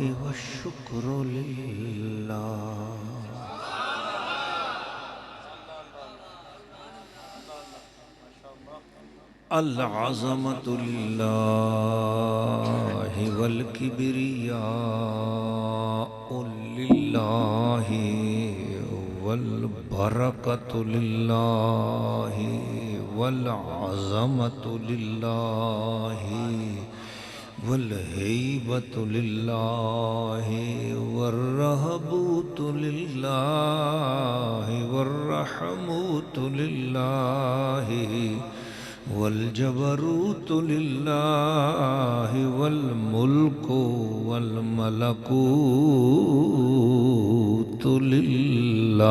والشكر لله العظمة لله والكبرياء لله والبركة لله والعظمة لله والهيبة لله والرهبوت لله والرحموت لله والجبروت لله والملك والملكوت لله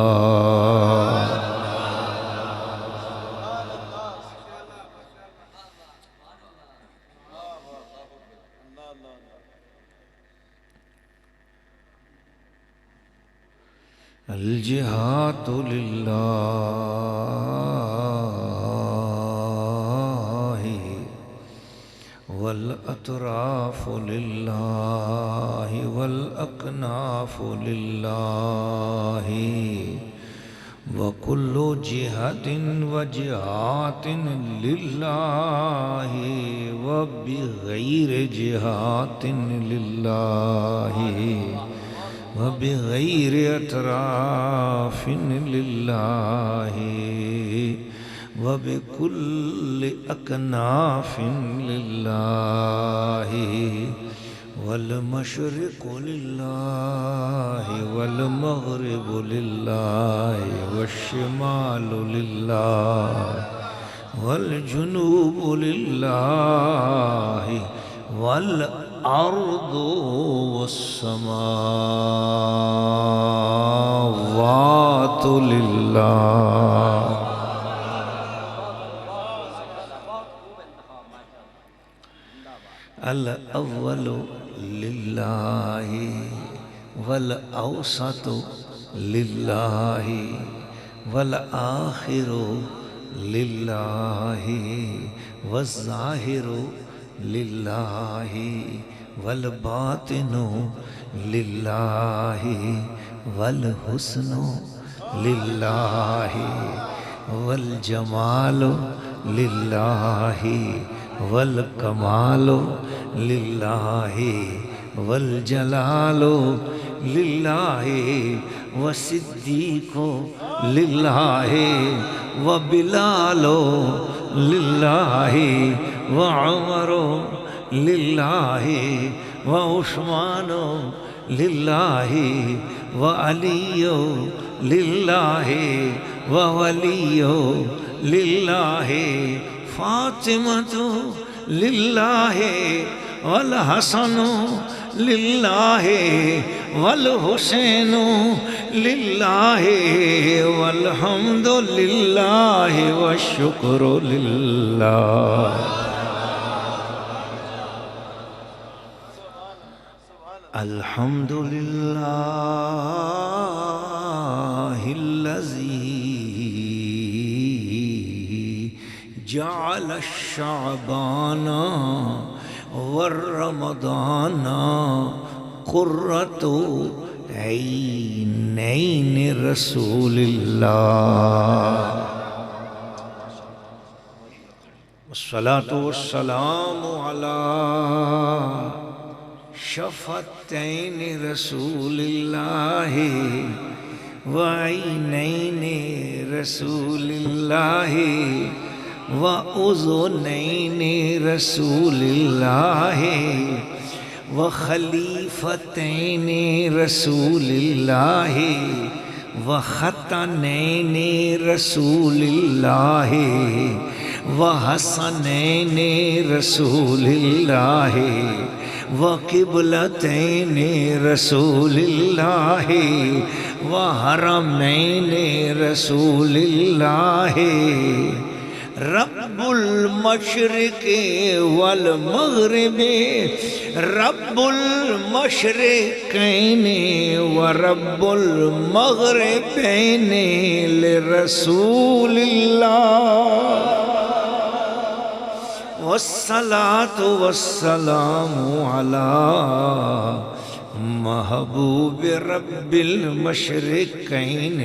الجهات لله والأطراف لله والأكناف لله وكل جهة وجهات لله وبغير جهات لله وبغير أطراف لله وبكل أكناف لله والمشرق لله والمغرب لله والشمال لله والجنوب لله والأرض والسماوات لله الأول لله والأوسط لله والآخر لله والظاهر لله والباطن لله والحسن لله والجمال لله والکمال للہ والجلال للہ والصدیق للہ وبلال للہ وعمر للہ وعثمان للہ وعلی للہ وولی للہ فاطمة للہ والحسن للہ والحسین للہ والحمد للہ والشکر للہ الحمد للہ الذی جعل الشعبان والرمضان قرۃ عینین رسول اللہ والصلاة والسلام علی شفتین رسول اللہ وعینین رسول اللہ وَأُذُنَيْنِ رسول اللہ وَخَلِيفَتَيْنِ رسول اللہ وَخَتَنَيْنِ رسول اللہ وَحَسَنَيْنِ رسول اللہ وَقِبْلَتَيْنِ رسول اللہ وَحَرَمَيْنِ رسول اللہ رب المشرق والمغرب رب المشرقین ورب المغربین لرسول اللہ والصلاة والسلام على محبوب رب المشرقین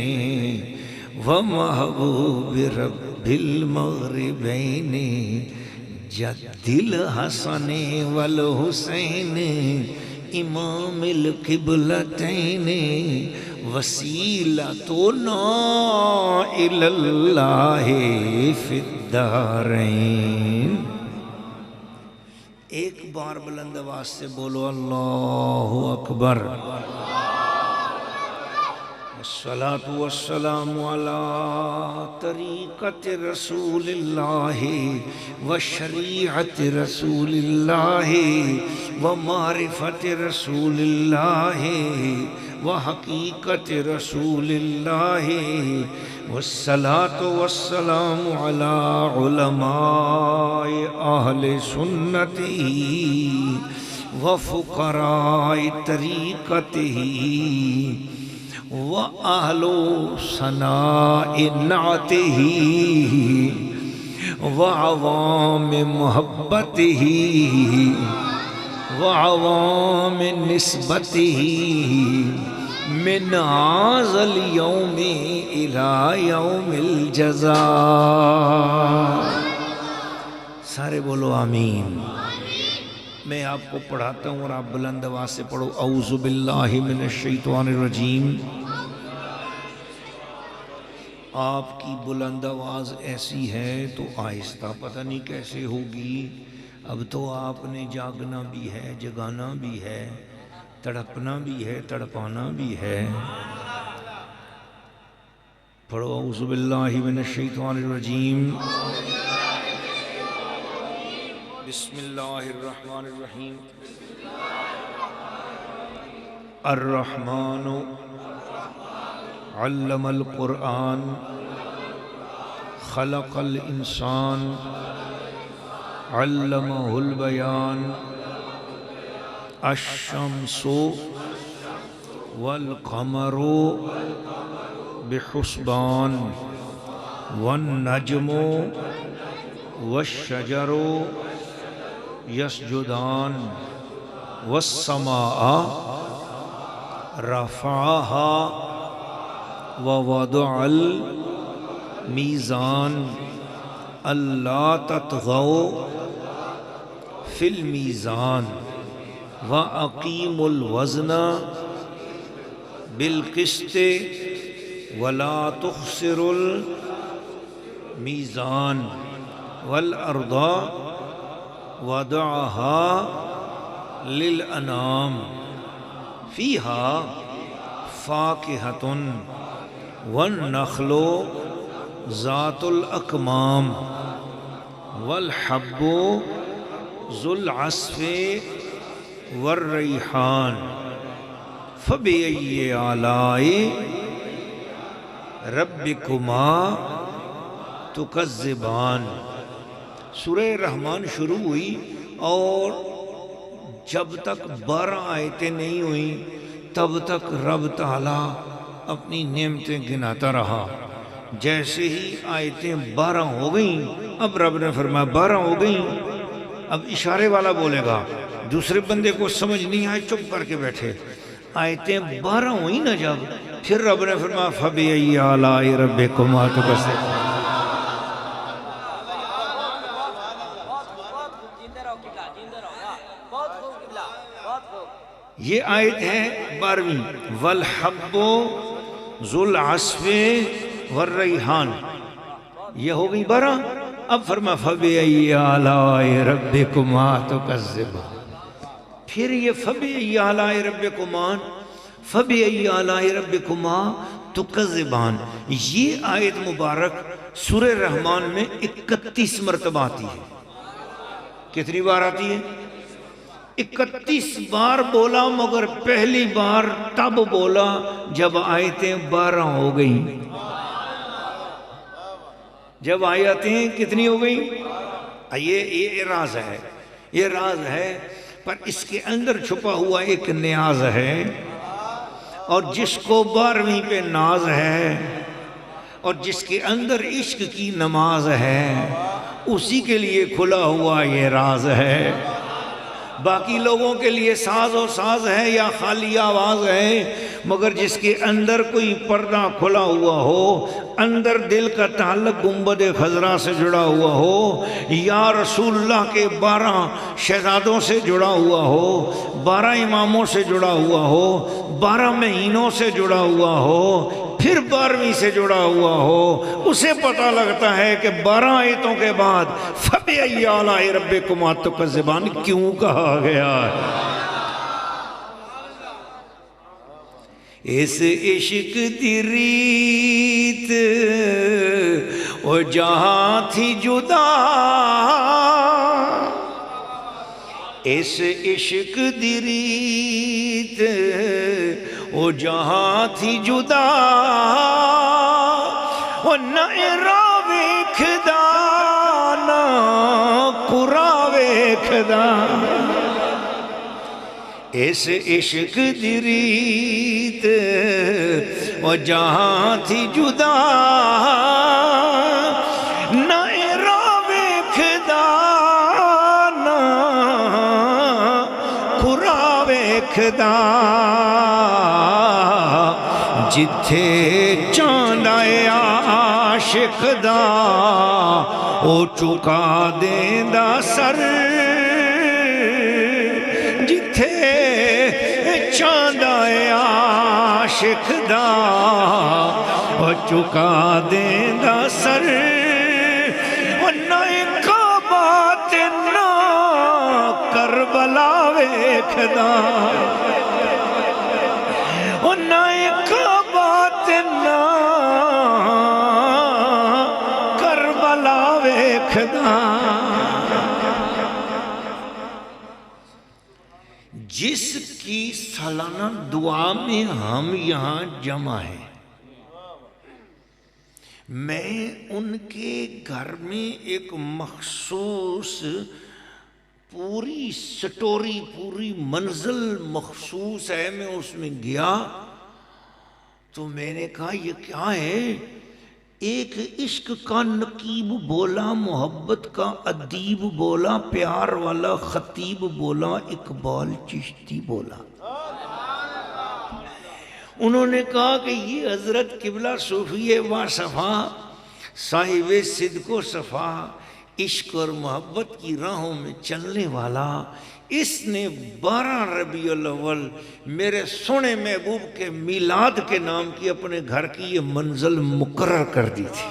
ومحبوب رب المغربین جد الحسن والحسین امام القبلتین وسیلتنا الی اللہ فی الدارین. ایک بار بلند آواز سے بولو اللہ اکبر. الصلاة والسلام على طریقت رسول اللہ وشریعت رسول اللہ ومعرفت رسول اللہ وحقیقت رسول اللہ والصلاة والسلام على علماء اہل سنتہ وفقراء طریقتہ وَأَهْلُ صَنَاءِ نَعْتِهِ وَعَوَامِ مُحَبَّتِهِ وَعَوَامِ نِسْبَتِهِ مِنْ هَذَا الْيَوْمِ إِلَى يَوْمِ الْجَزَاءِ. سارے بولو آمین. میں آپ کو پڑھاتا ہوں اور آپ بلند آواز سے پڑھو اعوذ باللہ من الشیطان الرجیم. آپ کی بلند آواز ایسی ہے تو آہستہ پتہ نہیں کیسے ہوگی. اب تو آپ نے جاگنا بھی ہے، جگانا بھی ہے، تڑپنا بھی ہے، تڑپانا بھی ہے. پڑھو اعوذ باللہ من الشیطان الرجیم. بسم اللہ الرحمن الرحیم. الرحمن علم القرآن خلق الانسان علمہ البیان الشمس والقمر بحسبان والنجم والشجر یسجدان والسماء رفعها ووضع المیزان اللہ تطغوا فی المیزان وَأَقِيمُوا الْوَزْنَ بِالْقِسْطِ وَلَا تُخْسِرُوا الْمِيزَانَ وَالْأَرْضَ وَضَعَهَا لِلْأَنَامِ فِيهَا فَاكِهَةٌ وَالنَّخْلُ ذَاتُ الْأَكْمَامِ وَالْحَبُّ ذُو الْعَصْفِ والریحان فبأي آلاء ربکما تکذبان. سورہ رحمان شروع ہوئی اور جب تک 12 آیتیں نہیں ہوئیں تب تک رب تعالیٰ اپنی نعمتیں گناتا رہا. جیسے ہی آیتیں 12 ہو گئیں اب رب نے فرمایا 12 ہو گئیں. اب اشارے والا بولے گا، دوسرے بندے کو سمجھ نہیں آئے چپ کر کے بیٹھے. آیتیں 12 ہوئی نا جب، پھر رب نے فرمایا فَبِأَيِّ آلَاءِ رَبِّكُمَا تُكَذِّبَانِ. یہ آیت ہے 12ویں. وَالْحَبُّ ذُو الْعَصْفِ وَالرَّيْحَانِ، یہ ہو گئی 12. اب فرما فَبِأَيِّ آلَاءِ رَبِّكُمَا تُكَذِّبَانِ. پھر یہ فَبِأَيِّ آلَاءِ رَبِّكُمَا فَبِأَيِّ آلَاءِ رَبِّكُمَا تُكَذِّبَانِ. یہ آیت مبارک سورہ رحمان میں 31 مرتبہ آتی ہے. کتنی بار آتی ہے؟ 31 بار بولا، مگر پہلی بار تب بولا جب آیتیں 12 ہو گئیں. جب آیتیں کتنی ہو گئیں؟ یہ راز ہے، یہ راز ہے، پر اس کے اندر چھپا ہوا ایک نیاز ہے. اور جس کو 12ویں پہ ناز ہے اور جس کے اندر عشق کی نماز ہے اسی کے لیے کھلا ہوا یہ راز ہے. باقی لوگوں کے لیے ساز و ساز ہے یا خالی آواز ہے، مگر جس کے اندر کوئی پردہ کھلا ہوا ہو، اندر دل کا تعلق گنبد خضرا سے جڑا ہوا ہو، یا رسول اللہ کے 12 شہزادوں سے جڑا ہوا ہو، 12 اماموں سے جڑا ہوا ہو، 12 مہینوں سے جڑا ہوا ہو، پھر 12ویں سے جڑا ہوا ہو، اسے پتہ لگتا ہے کہ 12 آیتوں کے بعد فَبِأَيِّ آلَاءِ رَبِّكُمَا تُكَذِّبَانِ کیوں کہا گیا ہے. اس عشق دی ریت وہ جہاں تھی جدا، اس عشق دی ریت وہ جہاں تھی جدا، وہ نہ راہ ویکھدا نہ قرا ویکھدا. اس عشق دی ریت وہ جہاں تھی جدا، نہ راہ ویکھدا نہ قرا ویکھدا. جتھے چاند آئے عاشق دا او چکا دیندا سر، جتھے چاند آئے عاشق دا او چکا دیندا سر. نہ کعبہ تے نہ کربلا ویکھدا، نہ کعبہ تے نہ کربلا ویکھدا. جس کی سالانہ دعا میں ہم یہاں جمع ہیں، میں ان کے گھر میں ایک مخصوص پوری سٹوری، پوری منزل مخصوص ہے، میں اس میں گیا تو میں نے کہا یہ کیا ہے؟ ایک عشق کا نقیب بولا، محبت کا ادیب بولا، پیار والا خطیب بولا، اقبال چشتی بولا. انہوں نے کہا کہ یہ حضرت قبلہ صوفی وا صفا، صاحب صدق و صفا، عشق اور محبت کی راہوں میں چلنے والا، اس نے 12 ربیع الاول میرے سونے محبوب کے میلاد کے نام کی اپنے گھر کی یہ منزل مقرر کر دی تھی.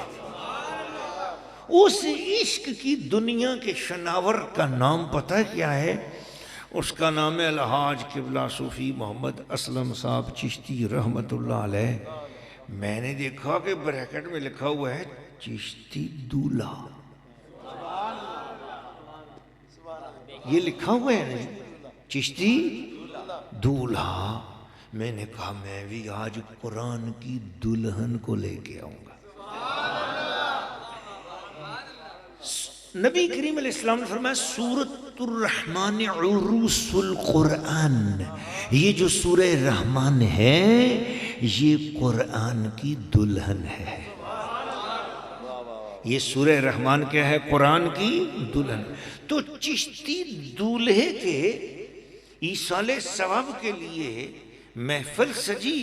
اس عشق کی دنیا کے شناور کا نام پتہ کیا ہے؟ اس کا نام ہے الحاج قبلہ صوفی محمد اسلم صاحب چشتی رحمت اللہ علیہ. میں نے دیکھا کہ بریکٹ میں لکھا ہوا ہے چشتی دولہا، یہ لکھا ہوا ہے نہیں، چشتی دولہا. میں نے کہا میں بھی آج قرآن کی دلہن کو لے کے آؤں گا. نبی کریم علیہ السلام نے فرمایا سورۃ الرحمن عروس القرآن، یہ جو سورہ رحمان ہے یہ قرآن کی دلہن ہے. یہ سورہ رحمان کیا ہے؟ قرآن کی دلہن. تو چشتی دولہے کے ایصال ثواب کے لیے محفل سجی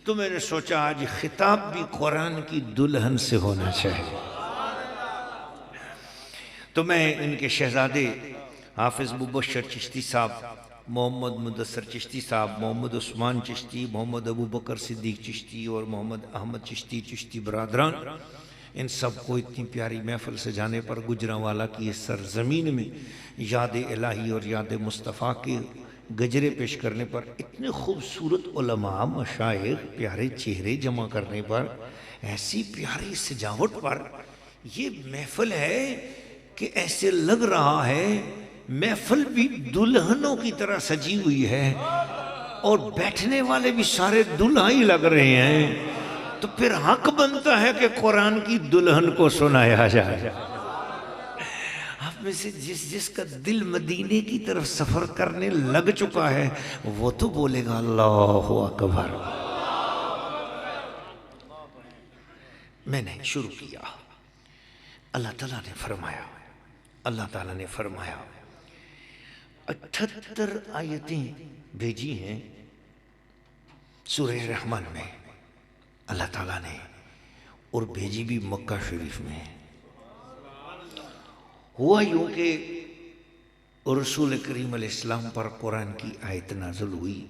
تو میں نے سوچا آج خطاب بھی قرآن کی دلہن سے ہونا چاہیے. تو میں ان کے شہزادے حافظ مبشر چشتی صاحب، محمد مدثر چشتی صاحب، محمد عثمان چشتی، محمد ابو بکر صدیق چشتی اور محمد احمد چشتی، چشتی برادران، ان سب کو اتنی پیاری محفل سے جانے پر گجرانوالہ کی اس سرزمین میں یاد الہی اور یاد مصطفیٰ کے گجرے پیش کرنے پر، اتنے خوبصورت علماء مشائخ پیارے چہرے جمع کرنے پر، ایسی پیاری سجاوٹ پر، یہ محفل ہے کہ ایسے لگ رہا ہے محفل بھی دلہنوں کی طرح سجی ہوئی ہے اور بیٹھنے والے بھی سارے دلہا ہی لگ رہے ہیں. تو پھر حق بنتا ہے کہ قرآن کی دلہن کو سنایا جائے. آپ میں سے جس کا دل مدینے کی طرف سفر کرنے لگ چکا ہے وہ تو بولے گا اللہ اکبر. میں نے شروع کیا، اللہ تعالیٰ نے فرمایا اللہ تعالیٰ نے فرمایا 78 آیتیں بھیجی ہیں سورہ رحمان میں اللہ تعالیٰ نے، اور بھیجی بھی مکہ شریف میں۔ ہوا یوں کہ رسول کریم علیہ السلام پر قرآن کی آیت نازل ہوئی،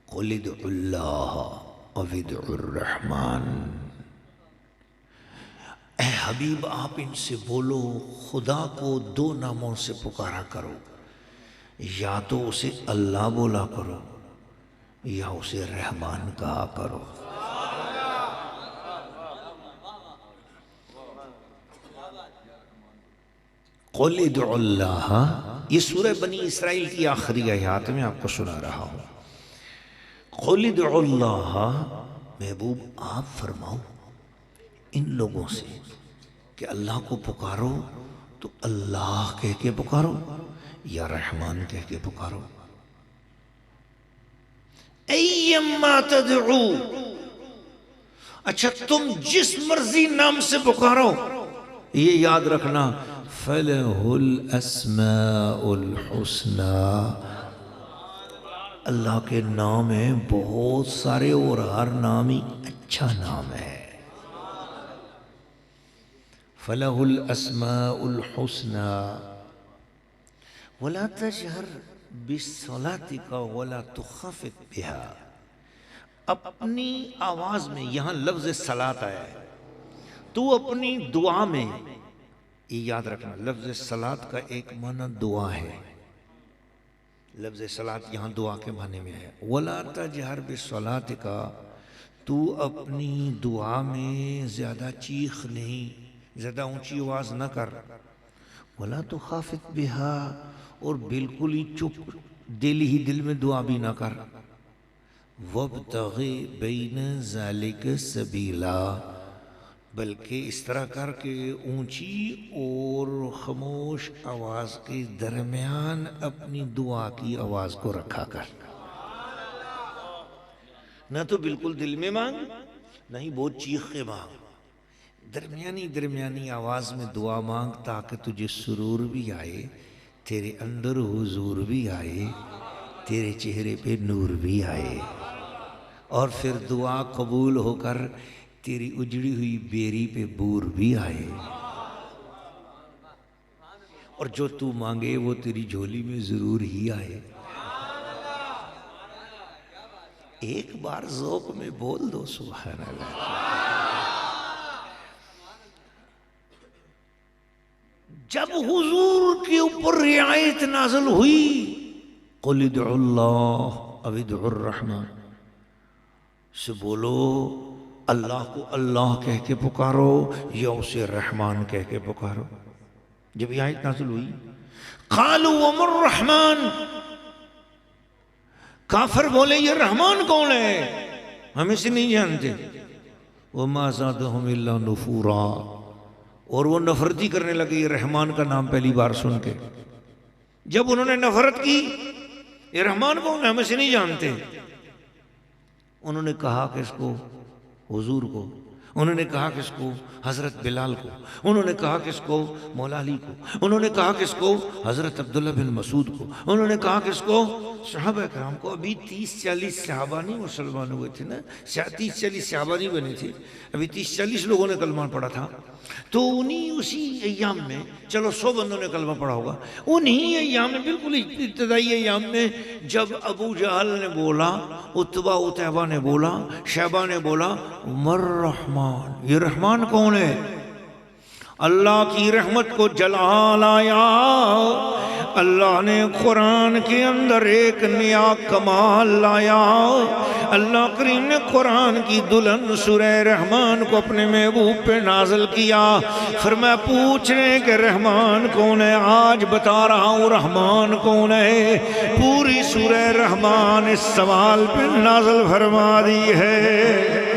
قُلِ ادْعُوا اللَّهَ أَوِ ادْعُوا الرَّحْمَنَ۔ اے حبیب آپ ان سے بولو خدا کو 2 ناموں سے پکارا کرو، یا تو اسے اللہ بولا کرو یا اسے رحمان کہا کرو۔ قُلِ ادْعُوا اللَّهَ، یہ سورہ بنی اسرائیل کی آخری آیات میں آپ کو سنا رہا ہوں۔ قُلِ ادْعُوا اللَّهَ، محبوب آپ فرماؤ ان لوگوں سے کہ اللہ کو پکارو تو اللہ کہہ کے پکارو یا رحمان کہہ کے پکارو۔ ایما تدعو، اچھا تم جس مرضی نام سے پکارو، یہ یاد رکھنا فَلَهُ الْأَسْمَاءُ الْحُسْنَى، اللہ کے نام ہیں بہت سارے اور ہر نام ہی اچھا نام ہے۔ فَلَهُ الْأَسْمَاءُ الْحُسْنَى وَلَا تَجْهَرْ بِالصَّلَاةِكَ وَلَا تُخَافِتْ بِهَا، اپنی آواز میں، یہاں لفظ صلاۃ آیا ہے، تو اپنی دعا میں، یہ یاد رکھنا لفظ صلاۃ کا ایک معنی دعا ہے، لفظ صلاۃ یہاں دعا کے معنی میں ہے۔ وَلَا تَجْهَرْ بِالصَّلَاةِكَ، تو اپنی دعا میں زیادہ چیخ نہیں، زیادہ اونچی آواز نہ کر۔ وَلَا تُخَافِتْ بِهَا، اور بالکل ہی چپ دل ہی دل میں دعا بھی نہ کر۔ وَابْتَغِ بَيْنَ ذَلِكَ سَبِيلًا، بلکہ اس طرح کر کے اونچی اور خاموش آواز کے درمیان اپنی دعا کی آواز کو رکھا کر، نہ تو بالکل دل میں مانگ نہ ہی بہت چیخ کے مانگ، درمیانی آواز میں دعا مانگ، تاکہ تجھے سرور بھی آئے، تیرے اندر حضور بھی آئے، تیرے چہرے پہ نور بھی آئے، اور پھر دعا قبول ہو کر تیری اجڑی ہوئی بیری پہ بور بھی آئے، اور جو تو مانگے وہ تیری جھولی میں ضرور ہی آئے۔ ایک بار ذوق میں بول دو سبحان اللہ۔ جب حضور کے اوپر رعایت نازل ہوئی، قُلِ ادْعُوا اللَّهَ أَوِ ادْعُوا الرَّحْمَنَ، سے بولو اللہ کو اللہ کہہ کے پکارو یا اسے رحمان کہہ کے پکارو۔ جب یہ آیت نازل ہوئی، قَالُوا وَمَا الرَّحْمَنُ، کافر بولے یہ رحمان کون ہے، ہم اسے نہیں جانتے۔ وَمَا زَادَهُمْ إِلَّا نُفُورًا، اور وہ نفرتی کرنے لگے یہ رحمان کا نام پہلی بار سن کے۔ جب انہوں نے نفرت کی یہ رحمان کون ہے، ہم اسے نہیں جانتے، انہوں نے کہا کہ اس کو حضور کو، انہوں نے کہا کہ اس کو حضرت بلال کو، انہوں نے کہا کہ اس کو مولا علی کو، انہوں نے کہا کہ اس کو حضرت عبداللہ بن مسعود کو، انہوں نے کہا کہ اس کو صحابہ کرام کو۔ ابھی 30-40 صحابہ نہیں مسلمان ہوئے تھے نا، 30-40 صحابہ نہیں بنے تھے، ابھی 30-40 لوگوں نے کلمہ پڑھا تھا۔ تو اسی ایام میں، چلو 100 بندوں نے کلمہ پڑھا ہوگا، انہی ایام میں، بالکل ابتدائی ایام میں، جب ابو جہل نے بولا، عتبہ عتیبہ نے بولا، شیبہ نے بولا مر رحمان، یہ رحمان کون ہے، اللہ کی رحمت کو جلال آیا۔ اللہ نے قرآن کے اندر ایک نیا کمال لایا، اللہ کریم نے قرآن کی دلہن سورہ رحمان کو اپنے محبوب پہ نازل کیا۔ فرمایا پوچھ رہے کہ رحمان کون ہے، آج بتا رہا ہوں رحمان کون ہے۔ پوری سورہ رحمان اس سوال پہ نازل فرما دی ہے۔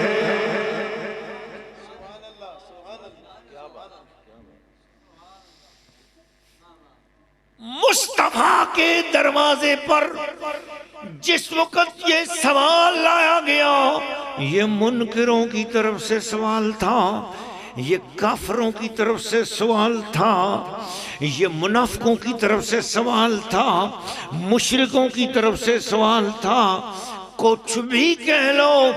مصطفیٰ کے دروازے پر جس وقت یہ سوال لایا گیا، یہ منکروں کی طرف سے سوال تھا، یہ کافروں کی طرف سے سوال تھا، یہ منافقوں کی طرف سے سوال تھا، مشرکوں کی طرف سے سوال تھا، کچھ بھی کہہ لو،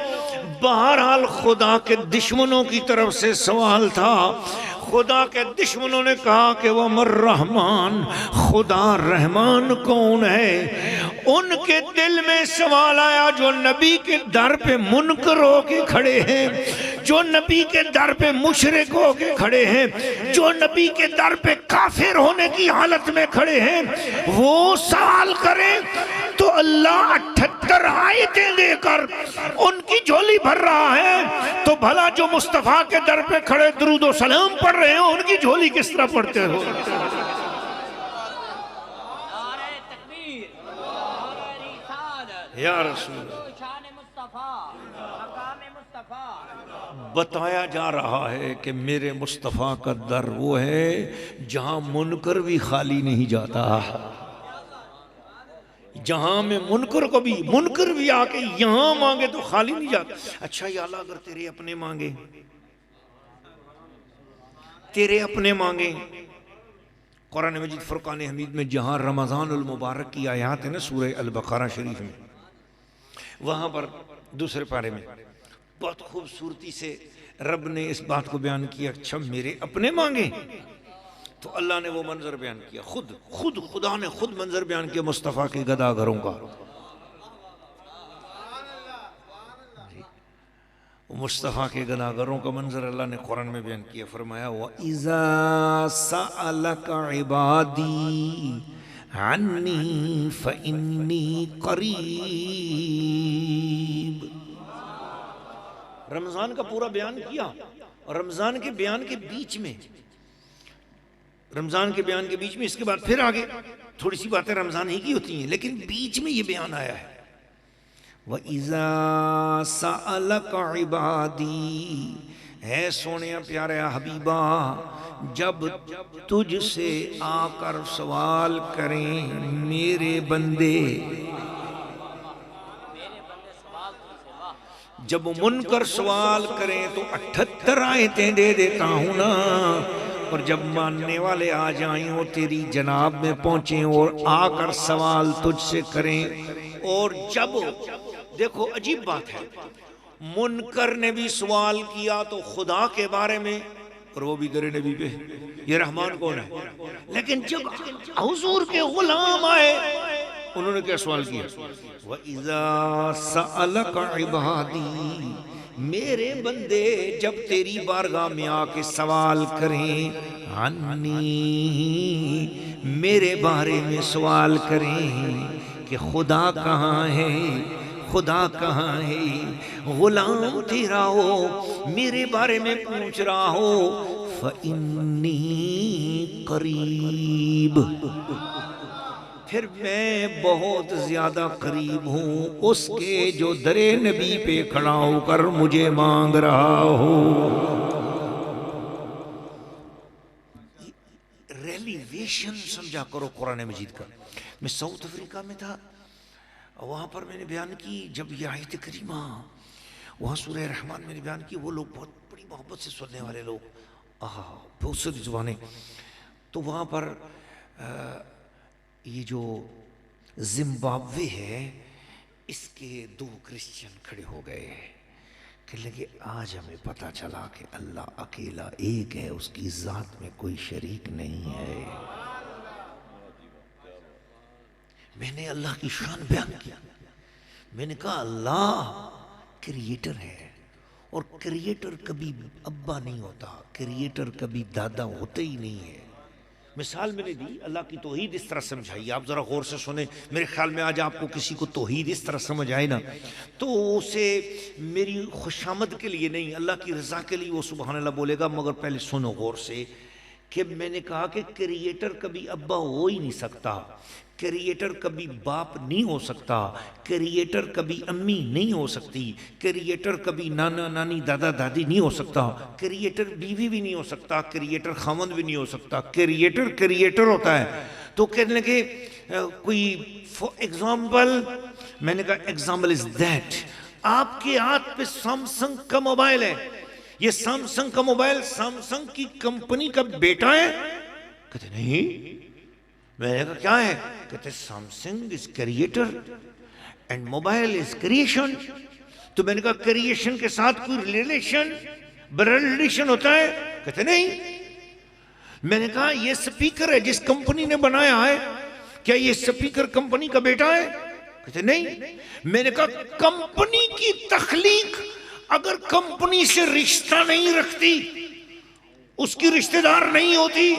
بہرحال خدا کے دشمنوں کی طرف سے سوال تھا۔ خدا کے دشمنوں نے کہا کہ وہ الرحمن، خدا رحمان کون ہے؟ ان کے دل میں سوال آیا جو نبی کے در پہ منکر ہو کے کھڑے ہیں، جو نبی کے در پہ مشرک ہو کے کھڑے ہیں، جو نبی کے در پہ کافر ہونے کی حالت میں کھڑے ہیں، وہ سوال کریں تو اللہ 78 آیتیں دے کر ان کی جھولی بھر رہا ہے، تو بھلا جو مصطفیٰ کے در پہ کھڑے درود و سلام پڑھ رہے ہیں ان کی جھولی کس طرح پڑھتے ہو؟ یا رسول اللہ، بتایا جا رہا ہے کہ میرے مصطفیٰ کا در وہ ہے جہاں منکر بھی خالی نہیں جاتا، جہاں میں منکر بھی آ کے یہاں مانگے تو خالی نہیں جاتا۔ اچھا یا اللہ اگر تیرے اپنے مانگے، تیرے اپنے مانگے، قرآن مجید فرقان حمید میں جہاں رمضان المبارک کی آیات ہے نا سورہ البقرہ شریف میں، وہاں پر دوسرے پارے میں بہت خوبصورتی سے رب نے اس بات کو بیان کیا، اچھا میرے اپنے مانگے، تو اللہ نے وہ منظر بیان کیا، خدا نے خود منظر بیان کیا مصطفیٰ کے گداگروں کا۔ مصطفیٰ کے گداگروں کا منظر اللہ نے قرآن میں بیان کیا، فرمایا وَإِذَا سَأَلَكَ عِبَادِي عَنِّي فَإِنِّي قَرِيب۔ رمضان کا پورا بیان کیا، اور رمضان کے بیان کے بیچ میں اس کے بعد پھر آگے تھوڑی سی باتیں رمضان ہی کی ہوتی ہیں، لیکن بیچ میں یہ بیان آیا ہے وَإِذَا سَأَلَكَ عِبَادِي، ہے سونیا پیارا حبیبہ جب تجھ سے آ کر سوال کریں میرے بندے، جب منکر سوال کریں تو 78 آیتیں دے دیتا ہوں نا، اور جب ماننے والے آ جائیں اور تیری جناب میں پہنچیں اور آ کر سوال تجھ سے کریں، اور جب دیکھو عجیب بات ہے، منکر نے بھی سوال کیا تو خدا کے بارے میں، اور وہ بھی در نبی پہ، یہ رحمان کون ہے؟ لیکن جب حضور کے غلام آئے انہوں نے کیا سوال کیا؟ وَإِذَا سَأَلَكَ عِبَادِي، میرے بندے جب تیری بارگاہ میں آ کے سوال کریں، عنی، میرے بارے میں سوال کریں کہ خدا کہاں ہے، خدا کہاں ہے، غلام تیرا ہو میرے بارے میں پوچھ رہا ہو، فَإِنِّي قَرِيب، پھر میں بہت زیادہ قریب ہوں اس کے جو در نبی پہ کھڑا ہو کر مجھے مانگ رہا ہو۔ ریلیویشن سمجھا کرو قرآن مجید کا۔ میں ساؤتھ افریقہ میں تھا، وہاں پر میں نے بیان کی، جب یہ آیت کریمہ وہاں سورہ رحمان میں نے بیان کی، وہ لوگ بہت بڑی محبت سے سننے والے لوگ، بہت ساری زبانیں، تو وہاں پر یہ جو زمبابوے ہے اس کے 2 کرسچن کھڑے ہو گئے کہ لگے آج ہمیں پتہ چلا کہ اللہ اکیلا ایک ہے، اس کی ذات میں کوئی شریک نہیں ہے۔ میں نے اللہ کی شان بیان کیا، میں نے کہا اللہ کریٹر ہے، اور کریٹر کبھی ابا نہیں ہوتا، کریٹر کبھی دادا ہوتا ہی نہیں ہے۔ مثال میں نے دی، اللہ کی توحید اس طرح سمجھائی، آپ ذرا غور سے سنیں، میرے خیال میں آج آپ کو کسی کو توحید اس طرح سمجھ آئے نا تو اسے میری خوشامد کے لیے نہیں، اللہ کی رضا کے لیے وہ سبحان اللہ بولے گا، مگر پہلے سنو غور سے کہ میں نے کہا کہ کریٹر کبھی ابا ہو ہی نہیں سکتا، کریٹر کبھی باپ نہیں ہو سکتا، کریٹر کبھی امی نہیں ہو سکتی، کریٹر کبھی نانا نانی دادا دادی نہیں ہو سکتا، کریٹر بیوی بھی نہیں ہو سکتا، کریٹر خامند بھی نہیں ہو سکتا، کریٹر ہوتا ہے۔ تو کہنے لگے کوئی فار ایگزامپل، میں نے کہا ایگزامپل از دیٹ، آپ کے ہاتھ پہ سیمسنگ کا موبائل ہے، یہ سامسنگ کا موبائل سامسنگ کی کمپنی کا بیٹا ہے؟ کہتے نہیں۔ میں نے کہا کیا ہے؟ کہتے Samsung is creator and mobile is creation. تو میں نے کہا کریشن کے ساتھ کوئی ریلیشن برڈ ریلیشن ہوتا ہے؟ کہتے نہیں۔ میں نے کہا یہ سپیکر ہے جس کمپنی نے بنایا ہے، کیا یہ سپیکر کمپنی کا بیٹا ہے؟ کہتے نہیں۔ میں نے کہا کمپنی کی تخلیق اگر کمپنی سے رشتہ نہیں رکھتی، اس کی رشتہ دار نہیں ہوتی،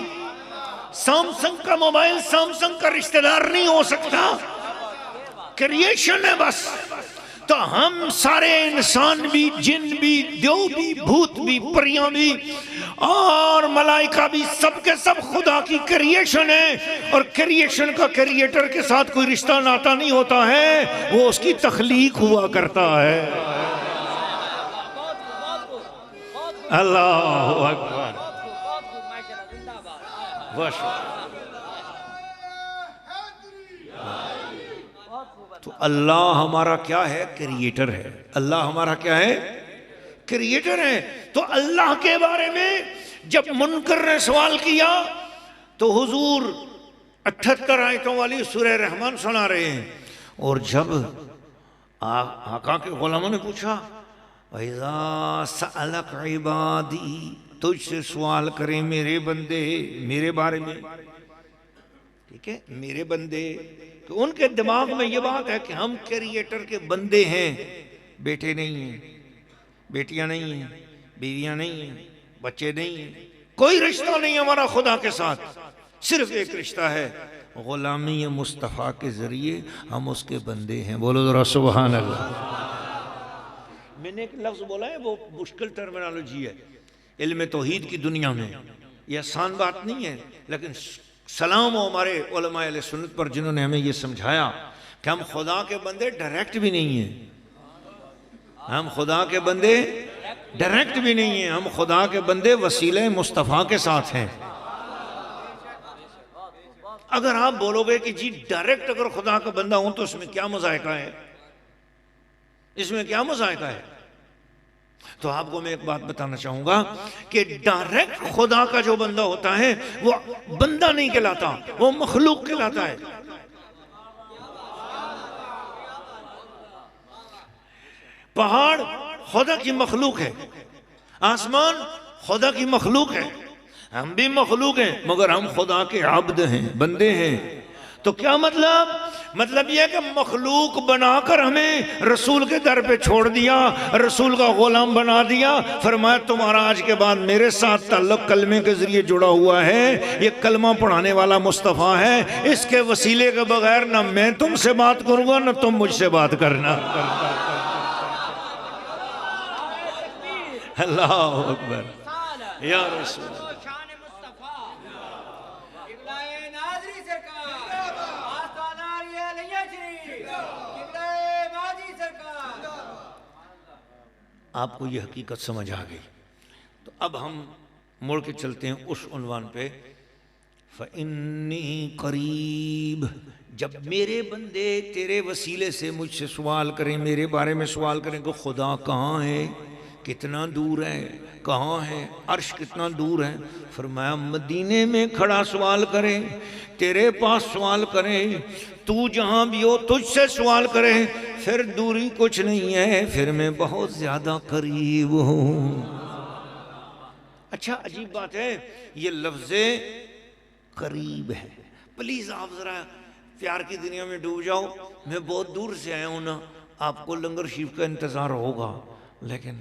سامسنگ کا موبائل سامسنگ کا رشتہ دار نہیں ہو سکتا، کریشن ہے بس۔ تو ہم سارے انسان بھی، جن بھی، دیو بھی، بھوت بھی، پریاں بھی اور ملائکہ بھی، سب کے سب خدا کی کریشن ہے، اور کریشن کا کریٹر کے ساتھ کوئی رشتہ ناتا نہیں ہوتا ہے، وہ اس کی تخلیق ہوا کرتا ہے۔ اللہ اکبر۔ تو اللہ ہمارا کیا ہے؟ کریٹر ہے۔ اللہ ہمارا کیا ہے؟ کریٹر ہے۔ تو اللہ کے بارے میں جب منکر نے سوال کیا تو حضور 78 آیتوں والی سورہ رحمان سنا رہے ہیں، اور جب آقا کے غلاموں نے پوچھا وَإِذَا سَأَلَكَ عِبَادِي، تجھ سے سوال کریں میرے بندے میرے بارے میں، ٹھیک ہے، میرے بندے، تو ان کے دماغ میں یہ بات ہے کہ ہم کریٹر کے بندے ہیں، بیٹے نہیں ہیں، بیٹیاں نہیں ہیں، بیویاں نہیں ہیں، بچے نہیں ہیں، کوئی رشتہ نہیں ہمارا خدا کے ساتھ، صرف ایک رشتہ ہے، غلامی مصطفیٰ کے ذریعے ہم اس کے بندے ہیں۔ بولو ذرا سبحان اللہ۔ میں نے ایک لفظ بولا ہے، وہ مشکل ٹرمینالوجی ہے علم توحید کی دنیا میں، یہ آسان بات نہیں ہے، لیکن سلام ہو ہمارے علماء اہل سنت پر جنہوں نے ہمیں یہ سمجھایا کہ ہم خدا کے بندے ڈائریکٹ بھی نہیں ہیں، ہم خدا کے بندے ڈائریکٹ بھی نہیں ہیں، ہم خدا کے بندے وسیلہ مصطفیٰ کے ساتھ ہیں۔ اگر آپ بولو گے کہ جی ڈائریکٹ اگر خدا کا بندہ ہوں تو اس میں کیا مذائقہ ہے، اس میں کیا مذائقہ ہے؟ تو آپ کو میں ایک بات بتانا چاہوں گا کہ ڈائریکٹ خدا کا جو بندہ ہوتا ہے وہ بندہ نہیں کہلاتا، وہ مخلوق کہلاتا ہے۔ پہاڑ خدا کی مخلوق ہے، آسمان خدا کی مخلوق ہے، ہم بھی مخلوق ہیں مگر ہم خدا کے عبد ہیں، بندے ہیں۔ تو کیا مطلب یہ ہے کہ مخلوق بنا کر ہمیں رسول کے در پہ چھوڑ دیا، رسول کا غلام بنا دیا، فرمایا تمہارا آج کے بعد میرے ساتھ تعلق کلمے کے ذریعے جڑا ہوا ہے، یہ کلمہ پڑھانے والا مصطفیٰ ہے، اس کے وسیلے کے بغیر نہ میں تم سے بات کروں گا نہ تم مجھ سے بات کرنا۔ اللہ اکبر یا رسول اللہ۔ آپ کو یہ حقیقت سمجھ آ گئی، تو اب ہم مڑ کے چلتے ہیں اس عنوان پہ، فَإِنِّي قَرِيب، جب میرے بندے تیرے وسیلے سے مجھ سے سوال کریں، میرے بارے میں سوال کریں کہ خدا کہاں ہے، کتنا دور ہے، کہاں ہے، عرش کتنا دور ہے، فرمایا مدینے میں کھڑا سوال کریں، تیرے پاس سوال کریں، تو جہاں بھی ہو تجھ سے سوال کریں، پھر دوری کچھ نہیں ہے، پھر میں بہت زیادہ قریب ہوں۔ اچھا عجیب بات ہے، یہ لفظ قریب ہے، پلیز آپ ذرا پیار کی دنیا میں ڈوب جاؤ، میں بہت دور سے آیا ہوں نا، آپ کو لنگر شریف کا انتظار ہوگا، لیکن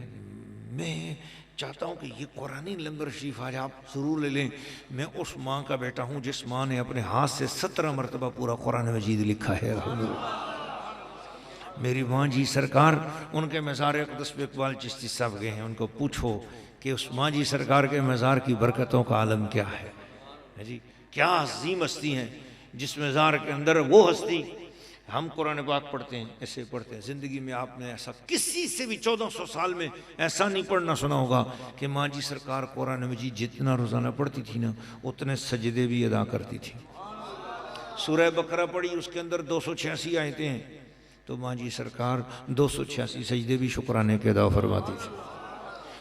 میں چاہتا ہوں کہ یہ قرآنی لنگر شریف آج آپ ضرور لے لیں۔ میں اس ماں کا بیٹا ہوں جس ماں نے اپنے ہاتھ سے 17 مرتبہ پورا قرآن مجید لکھا ہے۔ میری ماں جی سرکار، ان کے مزار اقدس پہ اقبال چشتی صاحب گئے ہیں، ان کو پوچھو کہ اس ماں جی سرکار کے مزار کی برکتوں کا عالم کیا ہے جی، کیا عظیم ہستی ہیں جس مزار کے اندر وہ ہستی۔ ہم قرآن پاک پڑھتے ہیں، ایسے پڑھتے ہیں، زندگی میں آپ نے ایسا کسی سے بھی 1400 سال میں ایسا نہیں پڑھنا سنا ہوگا کہ ماں جی سرکار قرآن مجید جتنا روزانہ پڑھتی تھی نا اتنے سجدے بھی ادا کرتی تھی۔ سورہ بقرہ پڑھی، اس کے اندر 286 آیتیں ہیں، تو ماں جی سرکار 286 سجدے بھی شکرانے کے ادا فرماتی تھی۔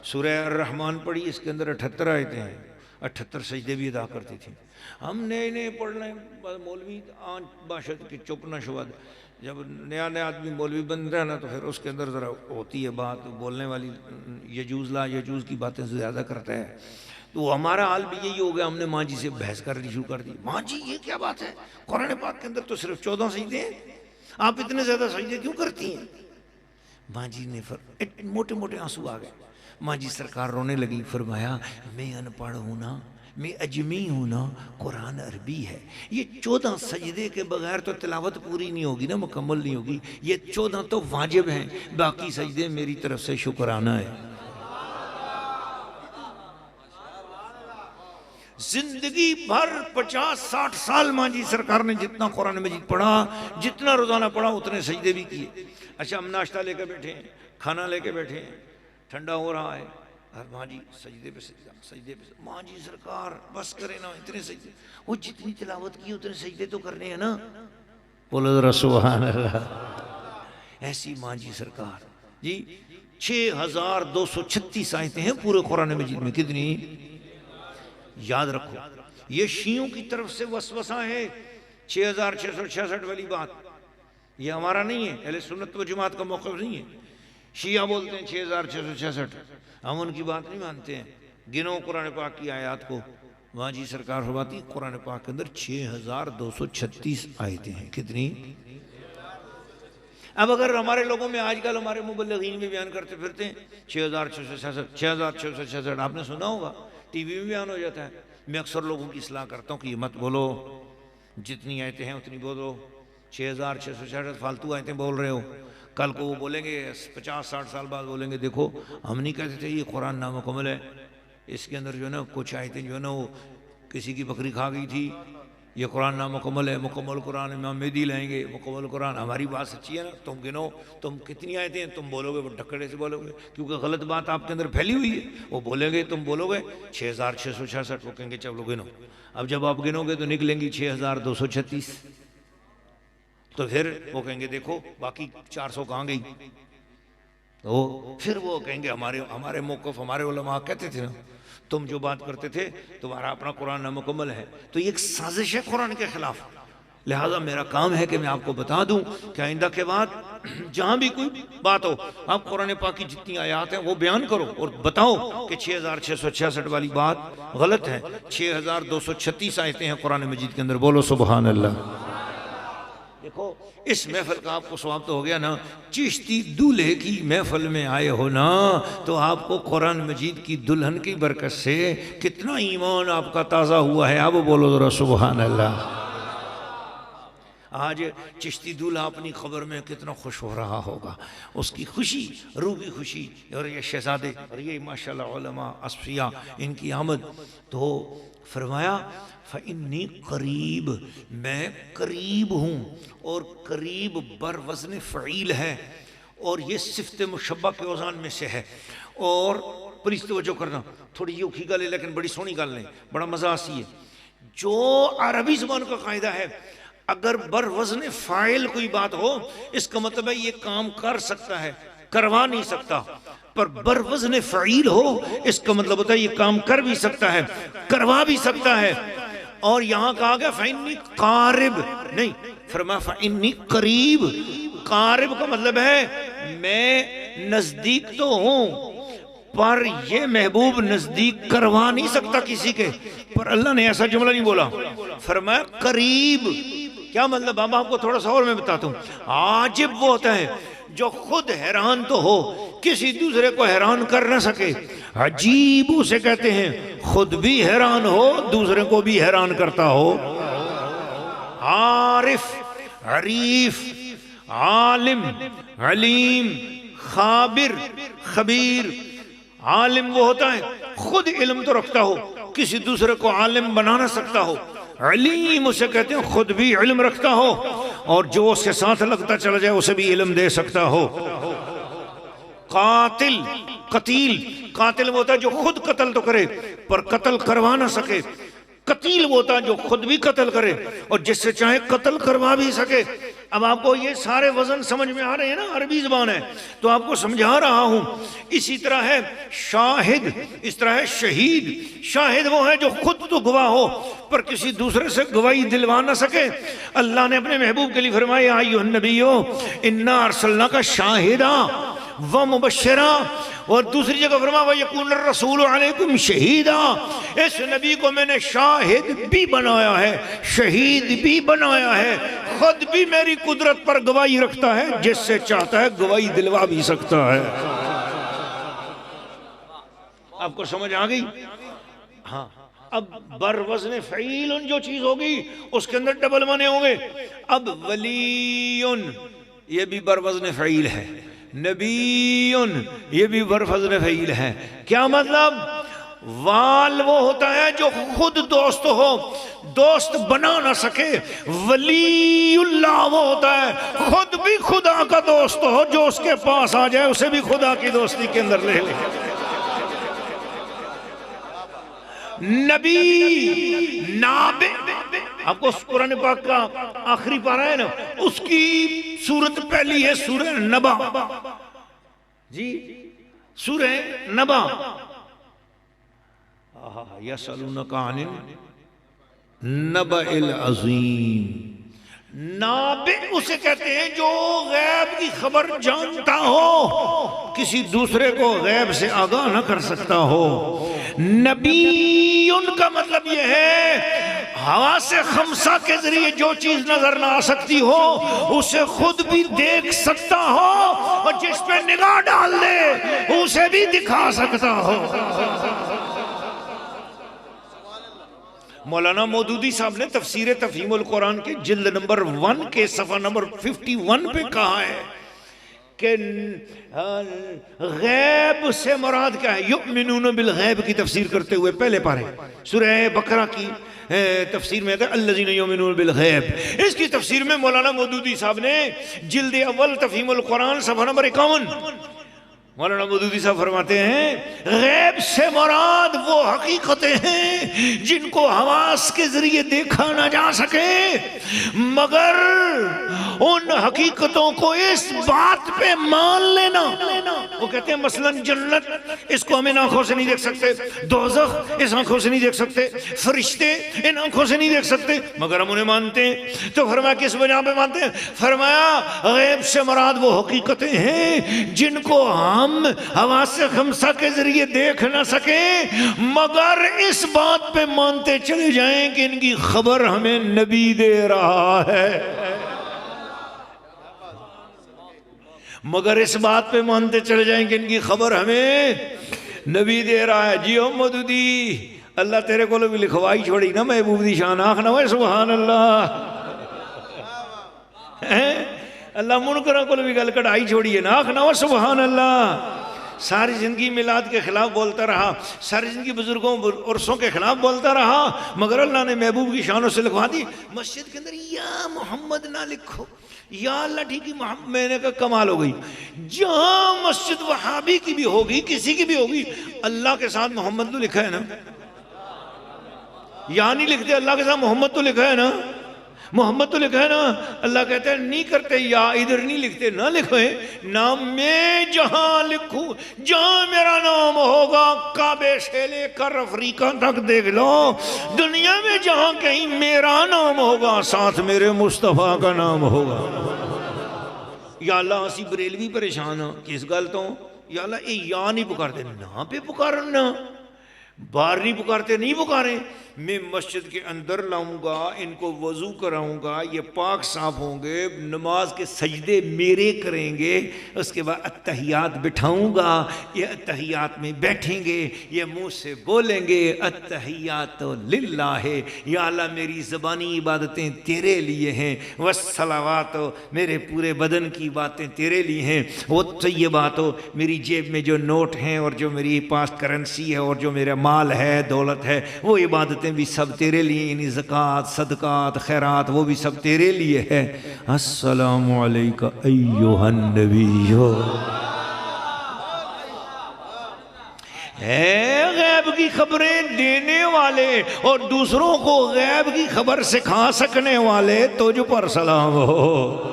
سورہ الرحمن پڑھی، اس کے اندر 78 آیتیں ہیں، 78 سجدے بھی ادا کرتی تھیں. ہم نئے نئے پڑھنا ہے، مولوی باشد کی چپ نہ شود، جب نیا نیا آدمی مولوی بن رہا نا تو پھر اس کے اندر ذرا ہوتی ہے بات، بولنے والی یجوز لا یجوز کی باتیں زیادہ کرتا ہے. تو ہمارا حال بھی یہی ہو گیا، ہم نے ماں جی سے بحث کرنی شروع کر دی. ماں جی یہ کیا بات ہے، قرآن پاک کے اندر تو صرف 14 سجدے ہیں، آپ اتنے زیادہ سجدے کیوں کرتی ہیں؟ ماں جی نے موٹے موٹے آنسو آ گئے. ماں جی سرکار رونے لگی، فرمایا میں ان پڑھ ہوں نا، میں اجمی ہوں نا، قرآن عربی ہے، یہ 14 سجدے کے بغیر تو تلاوت پوری نہیں ہوگی نا، مکمل نہیں ہوگی. یہ 14 تو واجب ہیں، باقی سجدے میری طرف سے شکرانہ ہے. زندگی بھر 50-60 سال ماں جی سرکار نے جتنا قرآن مجید پڑھا، جتنا روزانہ پڑھا، اتنے سجدے بھی کیے. اچھا ہم ناشتہ لے کے بیٹھے ہیں، کھانا لے کے بیٹھے ہیں، ٹھنڈا ہو رہا ہے، اور ماں جی سجدے پہ سجدہ، سجدے پہ سجدہ. ماں جی سرکار بس کرے نا، اتنے سجدے، وہ جتنی تلاوت کی اتنے سجدے تو کرنے ہیں نا. بولو ذرا سبحان اللہ. ایسی ماں جی سرکار جی 6236 آیتیں ہیں پورے قرآن مجید میں. کتنی؟ یاد رکھو، یہ شیعوں کی طرف سے وسوسہ ہے 6666 والی بات، یہ ہمارا نہیں ہے، اہل سنت و جماعت کا موقف نہیں ہے. شیعہ بولتے ہیں 6666، ہم ان کی بات نہیں مانتے ہیں. گنو قرآن پاک کی آیات کو. ماں جی سرکار فرماتی قرآن پاک کے اندر 6236 آیتیں ہیں. کتنی؟ اب اگر ہمارے لوگوں میں آج کل ہمارے مبلغین بھی بیان کرتے پھرتے ہیں 6666 آپ نے سنا ہوگا، ٹی وی میں بیان ہو جاتا ہے. میں اکثر لوگوں کی اصلاح کرتا ہوں کہ یہ مت بولو، جتنی آیتیں ہیں اتنی بولو. 6666 فالتو آیتیں بول رہے ہو. کل کو وہ بولیں گے 50-60 سال بعد بولیں گے دیکھو ہم نہیں کہتے تھے یہ قرآن نامکمل ہے، اس کے اندر جو ہے نا کچھ آیتیں جو ہے نا وہ کسی کی بکری کھا گئی تھی، یہ قرآن نامکمل ہے. مکمل قرآن امام مہدی لائیں گے، مکمل قرآن. ہماری بات سچی ہے نا، تم گنو، تم کتنی آیتیں ہیں، تم بولو گے وہ ڈھکڑے سے بولو گے، کیونکہ غلط بات آپ کے اندر پھیلی ہوئی ہے. وہ بولیں گے، تم بولو گے 6666، وہ کہیں گے چلو گنو. اب جب آپ گنو گے تو نکلیں گی 6236. تو پھر وہ کہیں گے دیکھو باقی 400 کہاں گئی. تو پھر وہ کہیں گے ہمارے موقف، ہمارے علماء کہتے تھے نا تم جو بات کرتے تھے تمہارا اپنا قرآن نامکمل ہے. تو یہ ایک سازش ہے قرآن کے خلاف. لہٰذا میرا کام ہے کہ میں آپ کو بتا دوں کہ آئندہ کے بعد جہاں بھی کوئی بات ہو آپ قرآن پاک کی جتنی آیات ہیں وہ بیان کرو اور بتاؤ کہ 6666 والی بات غلط ہے. 6236 آیتیں ہیں قرآن مجید کے اندر. بولو سبحان اللہ. دیکھو اس محفل کا آپ کو ثواب تو ہو گیا نا. چشتی دولہے کی محفل میں آئے ہو نا تو آپ کو قرآن مجید کی دلہن کی برکت سے کتنا ایمان آپ کا تازہ ہوا ہے. اب بولو ذرا سبحان اللہ. آج چشتی دولہا اپنی خبر میں کتنا خوش ہو رہا ہوگا، اس کی خوشی، روح کی خوشی. اور یہ شہزادے اور یہ ماشاءاللہ علماء اصفیاء ان کی آمد. تو فرمایا فَإِنِّي قریب، میں قریب ہوں. اور قریب بر وزن فعیل ہے اور یہ صفت مشبہ کے اوزان میں سے ہے. اور پلیز توجہ کرنا، تھوڑی یوکھی گل ہے لیکن بڑی سونی گل نہیں، بڑا مزہ آسی ہے. جو عربی زبان کا قاعدہ ہے اگر بر وزن فاعل کوئی بات ہو اس کا مطلب ہے یہ کام کر سکتا ہے، کروا نہیں سکتا. پر بر وزن فعیل ہو اس کا مطلب ہوتا ہے یہ کام کر بھی سکتا ہے، کروا بھی سکتا ہے. اور یہاں کہا گیا فَإِنِّي قارب نہیں، فرمایا فَإِنِّي قریب. قارب کا مطلب ہے میں نزدیک تو ہوں پر یہ محبوب نزدیک کروا نہیں سکتا کسی کے. پر اللہ نے ایسا جملہ نہیں بولا، فرمایا قریب. کیا مطلب؟ اب آپ کو تھوڑا سا اور میں بتاتا ہوں. عاجب وہ ہوتا ہے جو خود حیران تو ہو کسی دوسرے کو حیران کر نہ سکے. عجیب اسے کہتے ہیں خود بھی حیران ہو دوسرے کو بھی حیران کرتا ہو. عارف، عریف، عالم، علیم، خابر، خبیر. عالم وہ ہوتا ہے خود علم تو رکھتا ہو کسی دوسرے کو عالم بنا نہ سکتا ہو. علیم اسے کہتے ہیں خود بھی علم رکھتا ہو اور جو اس کے ساتھ لگتا چلا جائے اسے بھی علم دے سکتا ہو. قاتل، قتیل. قاتل وہ ہوتا ہے جو خود قتل تو کرے پر قتل کروا نہ سکے. قتیل وہ ہوتا ہے جو خود بھی قتل کرے اور جس سے چاہے قتل کروا بھی سکے. اب آپ کو یہ سارے وزن سمجھ میں آ رہے ہیں نا، عربی زبان ہے تو آپ کو سمجھا رہا ہوں. اسی طرح ہے شاہد، اس طرح ہے شہید. شاہد وہ ہے جو خود تو گواہ ہو پر کسی دوسرے سے گواہی دلوا نہ سکے. اللہ نے اپنے محبوب کے لیے فرمایا یا ایھا النبی انا ارسلناک شاہدا ومبشرا، اور دوسری جگہ فرمایا وَيَكُونَ الرَّسُولُ عَلَيْكُمْ شَهِيدًا. اس نبی کو میں نے شاہد بھی بنایا ہے، شہید بھی بنایا ہے، خود بھی میری قدرت پر گواہی رکھتا ہے، جس سے چاہتا ہے گواہی دلوا بھی سکتا ہے. آپ کو سمجھ آ گئی؟ ہاں. اب بر وزن فعیل جو چیز ہوگی اس کے اندر ڈبل معنی ہوں گے. اب ولی یہ بھی بر وزن فعیل ہے، نبی یہ بھی بر وزن فعیل ہے. کیا مطلب؟ وال وہ ہوتا ہے جو خود دوست ہو، دوست بنا نہ سکے. ولی اللہ وہ ہوتا ہے خود بھی خدا کا دوست ہو، جو اس کے پاس آ جائے اسے بھی خدا کی دوستی کے اندر لے لے. نبی نابع، آپ کو قرآن پاک کا آخری پارہ ہے نا، اس کی سورت پہلی ہے سورہ نبا. جی سورہ نبا. یسألونک عن النبأ العظیم. نابع اسے کہتے ہیں جو غیب کی خبر جانتا ہو، کسی دوسرے کو غیب سے آگاہ نہ کر سکتا ہو. نبی ان کا مطلب یہ ہے حواس خمسہ کے ذریعے جو چیز نظر نہ آ سکتی ہو اسے خود بھی دیکھ سکتا ہو، اور جس پہ نگاہ ڈال دے اسے بھی دکھا سکتا ہو. مولانا مودودی صاحب نے تفسیر تفہیم القرآن کے جلد نمبر 1 کے صفحہ نمبر 51 پہ کہا ہے کہ غیب سے مراد کیا ہے. یؤمنون بالغیب کی تفسیر کرتے ہوئے پہلے پارے سورہ بقرہ کی تفسیر میں آتا ہے الذین یؤمنون بالغیب. اس کی تفسیر میں مولانا مودودی صاحب نے جلد اول تفہیم القرآن صفحہ نمبر 51 مولانا مودودی صاحب فرماتے ہیں غیب سے مراد وہ حقیقتیں ہیں جن کو حواس کے ذریعے دیکھا نہ جا سکے، مگر ان حقیقتوں کو اس بات پہ مان لینا. وہ کہتے ہیں مثلا جنت، اس کو ہم ان آنکھوں سے نہیں دیکھ سکتے، دوزخ اس آنکھوں سے نہیں دیکھ سکتے، فرشتے ان آنکھوں سے نہیں دیکھ سکتے، مگر ہم انہیں مانتے ہیں. تو فرمایا کس وجہ پہ مانتے ہیں؟ فرمایا غیب سے مراد وہ حقیقتیں ہیں جن کو ہم حواس خمسہ کے ذریعے دیکھ نہ سکیں، مگر اس بات پہ مانتے چلے جائیں کہ ان کی خبر ہمیں نبی دے رہا ہے. مگر اس بات پہ مانتے چلے جائیں کہ ان کی خبر ہمیں نبی دے رہا ہے. جی محمدودی اللہ تیرے کو بھی لکھوائی چھوڑی نا محبوب دی شان، آنکھ نہ ہوئے سبحان اللہ. اللہ منکرہ کو بھی گل کڑھائی چھوڑی ہے نا، آنکھ نہ ہوئے سبحان اللہ. ساری زندگی میلاد کے خلاف بولتا رہا، ساری زندگی بزرگوں عرصوں کے خلاف بولتا رہا، مگر اللہ نے محبوب کی شانوں سے لکھوا دی. مسجد کے اندر یا محمد نہ لکھو، یا اللہ ٹھیک ہے محمد. میں نے کہا کمال ہو گئی. جہاں مسجد وہابی کی بھی ہوگی، کسی کی بھی ہوگی، اللہ کے ساتھ محمد تو لکھا ہے نا. یا نہیں لکھتے، اللہ کے ساتھ محمد تو لکھا ہے نا، محمد تو لکھا ہے نا. اللہ کہتا ہے نہیں کرتے، یا ادھر نہیں لکھتے، نہ لکھیں. نام میں جہاں لکھوں، جہاں میرا نام ہوگا، کعبے سے لے کر افریقہ تک دیکھ لو، دنیا میں جہاں کہیں میرا نام ہوگا ساتھ میرے مصطفیٰ کا نام ہوگا. یا اللہ اسی بریلوی پریشان ہوں کس گل تو، یا اللہ اے یا نہیں پکارتے، نہ پہ پکارنا، بار نہیں پکارتے، نہیں پکاریں. میں مسجد کے اندر لاؤں گا، ان کو وضو کراؤں گا، یہ پاک صاف ہوں گے، نماز کے سجدے میرے کریں گے، اس کے بعد اتحیات بٹھاؤں گا، یہ اتحیات میں بیٹھیں گے، یہ منہ سے بولیں گے اتحیات للہ. یا اللہ میری زبانی عبادتیں تیرے لیے ہیں، والصلوات میرے پورے بدن کی باتیں تیرے لیے ہیں، وہ طیبات میری جیب میں جو نوٹ ہیں اور جو میری پاس کرنسی ہے اور جو میرا مال ہے، دولت ہے، وہ عبادتیں بھی سب تیرے لیے، یعنی زکوٰۃ، صدقات، خیرات، وہ بھی سب تیرے لیے ہے. السلام علیکہ ایھا النبی. اے غیب غیب کی خبریں دینے والے اور دوسروں کو غیب کی خبر سکھا سکنے والے تجھ پر سلام ہو۔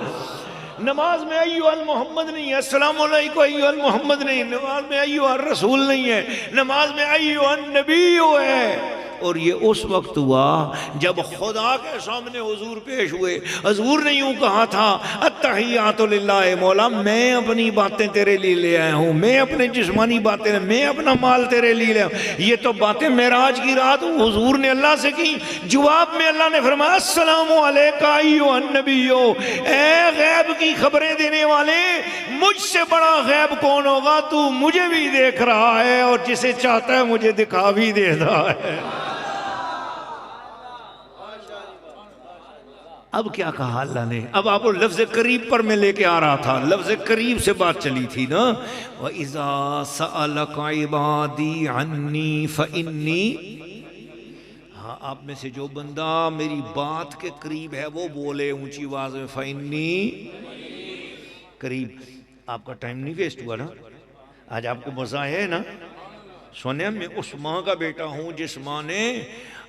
نماز میں ایوہ المحمد نہیں ہے، السلام علیکم ایوہ المحمد نہیں، نماز میں ایوہ الرسول نہیں ہے، نماز میں ایوہ النبی ہے۔ اور یہ اس وقت ہوا جب خدا کے سامنے حضور پیش ہوئے۔ حضور نے یوں کہا تھا التحیات للہ، مولا میں اپنی باتیں تیرے لیے لے آیا ہوں، میں اپنے جسمانی باتیں، میں اپنا مال تیرے لیے لے آیا ہوں۔ یہ تو باتیں معراج کی رات حضور نے اللہ سے کی۔ جواب میں اللہ نے فرمایا السلام علیکہ ایھا النبی، اے غیب کی خبریں دینے والے، مجھ سے بڑا غیب کون ہوگا؟ تو مجھے بھی دیکھ رہا ہے اور جسے چاہتا ہے مجھے دکھا بھی دیتا ہے۔ اب کیا کہا اللہ نے؟ اب آپ کو لفظ قریب پر میں لے کے آ رہا تھا، لفظ قریب سے بات چلی تھی نا۔ وَإِذَا سَأَلَكَ عِبَادِي عَنِّي فَإِنِّي، ہاں آپ میں سے جو بندہ میری بات کے قریب ہے وہ بولے اونچی آواز میں فَإِنِّي قریب۔ آپ کا ٹائم نہیں ویسٹ ہوا نا؟ آج آپ کو مزہ ہے نا؟ سونے میں اس ماں کا بیٹا ہوں جس ماں نے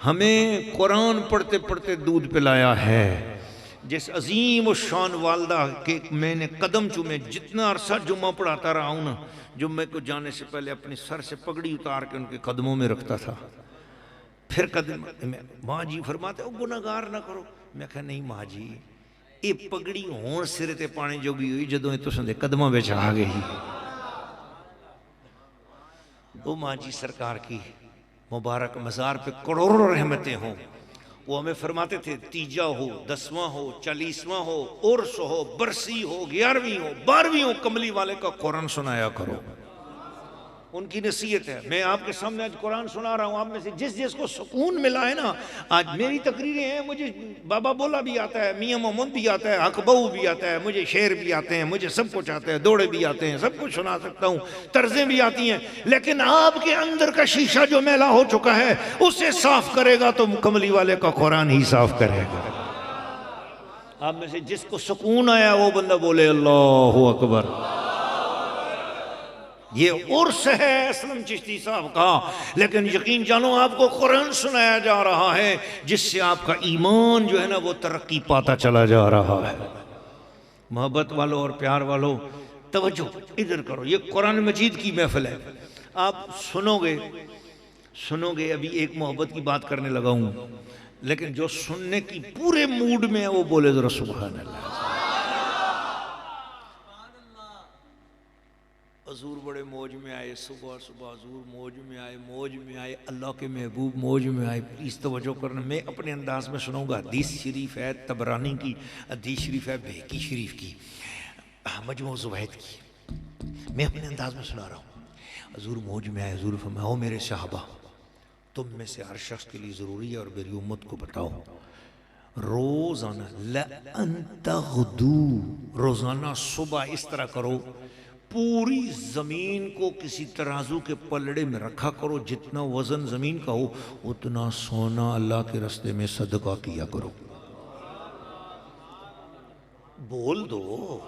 ہمیں قرآن پڑھتے پڑھتے دودھ پلایا ہے، جس عظیم و شان والدہ کے میں نے قدم چومے، جتنا عرصہ جمعہ پڑھاتا رہا ہوں نا، جمعہ کو جانے سے پہلے اپنی سر سے پگڑی اتار کے ان کے قدموں میں رکھتا تھا۔ پھر قدم ماں جی فرماتے ہو گناہگار نہ کرو، میں کہا نہیں ماں جی، یہ پگڑی ہون سرے تے پانے جو بھی ہوئی جدوں تو سندے قدموں میں چاہ گئی۔ وہ ماں جی سرکار کی مبارک مزار پہ کروڑوں رحمتیں ہوں۔ وہ ہمیں فرماتے تھے تیجا ہو، 10واں ہو، 40واں ہو، عرس ہو، برسی ہو، 11ویں ہو، 12ویں ہو، کملی والے کا قرآن سنایا کرو۔ ان کی نصیحت ہے۔ میں آپ کے سامنے آج قرآن سنا رہا ہوں، آپ میں سے جس جس کو سکون ملا ہے نا، آج میری تقریریں ہیں، مجھے بابا بولا بھی آتا ہے، میاں محمد بھی آتا ہے، حق بہو بھی آتا ہے، مجھے شعر بھی آتے ہیں، مجھے سب کچھ آتا ہے، دوڑے بھی آتے ہیں، سب کچھ سنا سکتا ہوں، طرزیں بھی آتی ہیں، لیکن آپ کے اندر کا شیشہ جو میلا ہو چکا ہے اسے صاف کرے گا تو کملی والے کا قرآن ہی صاف کرے گا۔ آپ میں سے جس کو سکون آیا وہ بندہ بولے اللہ اکبر۔ یہ عرس ہے اسلم چشتی صاحب کا، لیکن یقین جانو آپ کو قرآن سنایا جا رہا ہے جس سے آپ کا ایمان جو ہے نا وہ ترقی پاتا چلا جا رہا ہے۔ محبت والوں اور پیار والوں توجہ ادھر کرو، یہ قرآن مجید کی محفل ہے۔ آپ سنو گے ابھی ایک محبت کی بات کرنے لگا ہوں، لیکن جو سننے کی پورے موڈ میں ہے وہ بولے ذرا سبحان اللہ۔ حضور بڑے موج میں آئے، صبح صبح حضور موج میں آئے، اللہ کے محبوب موج میں آئے۔ پلیز توجہ کرنا، میں اپنے انداز میں سناؤں گا۔ حدیث شریف ہے طبرانی کی، حدیث شریف ہے بہقی شریف کی، مجموع زوائد کی، میں اپنے انداز میں سنا رہا ہوں۔ حضور موج میں آئے، حضور فرمایا او میرے صحابہ، تم میں سے ہر شخص کے لیے ضروری ہے اور میری امت کو بتاؤ، روزانہ لَأَن تَغْدُو، روزانہ صبح اس طرح کرو، پوری زمین کو کسی ترازو کے پلڑے میں رکھا کرو، جتنا وزن زمین کا ہو اتنا سونا اللہ کے راستے میں صدقہ کیا کرو۔ بول دو،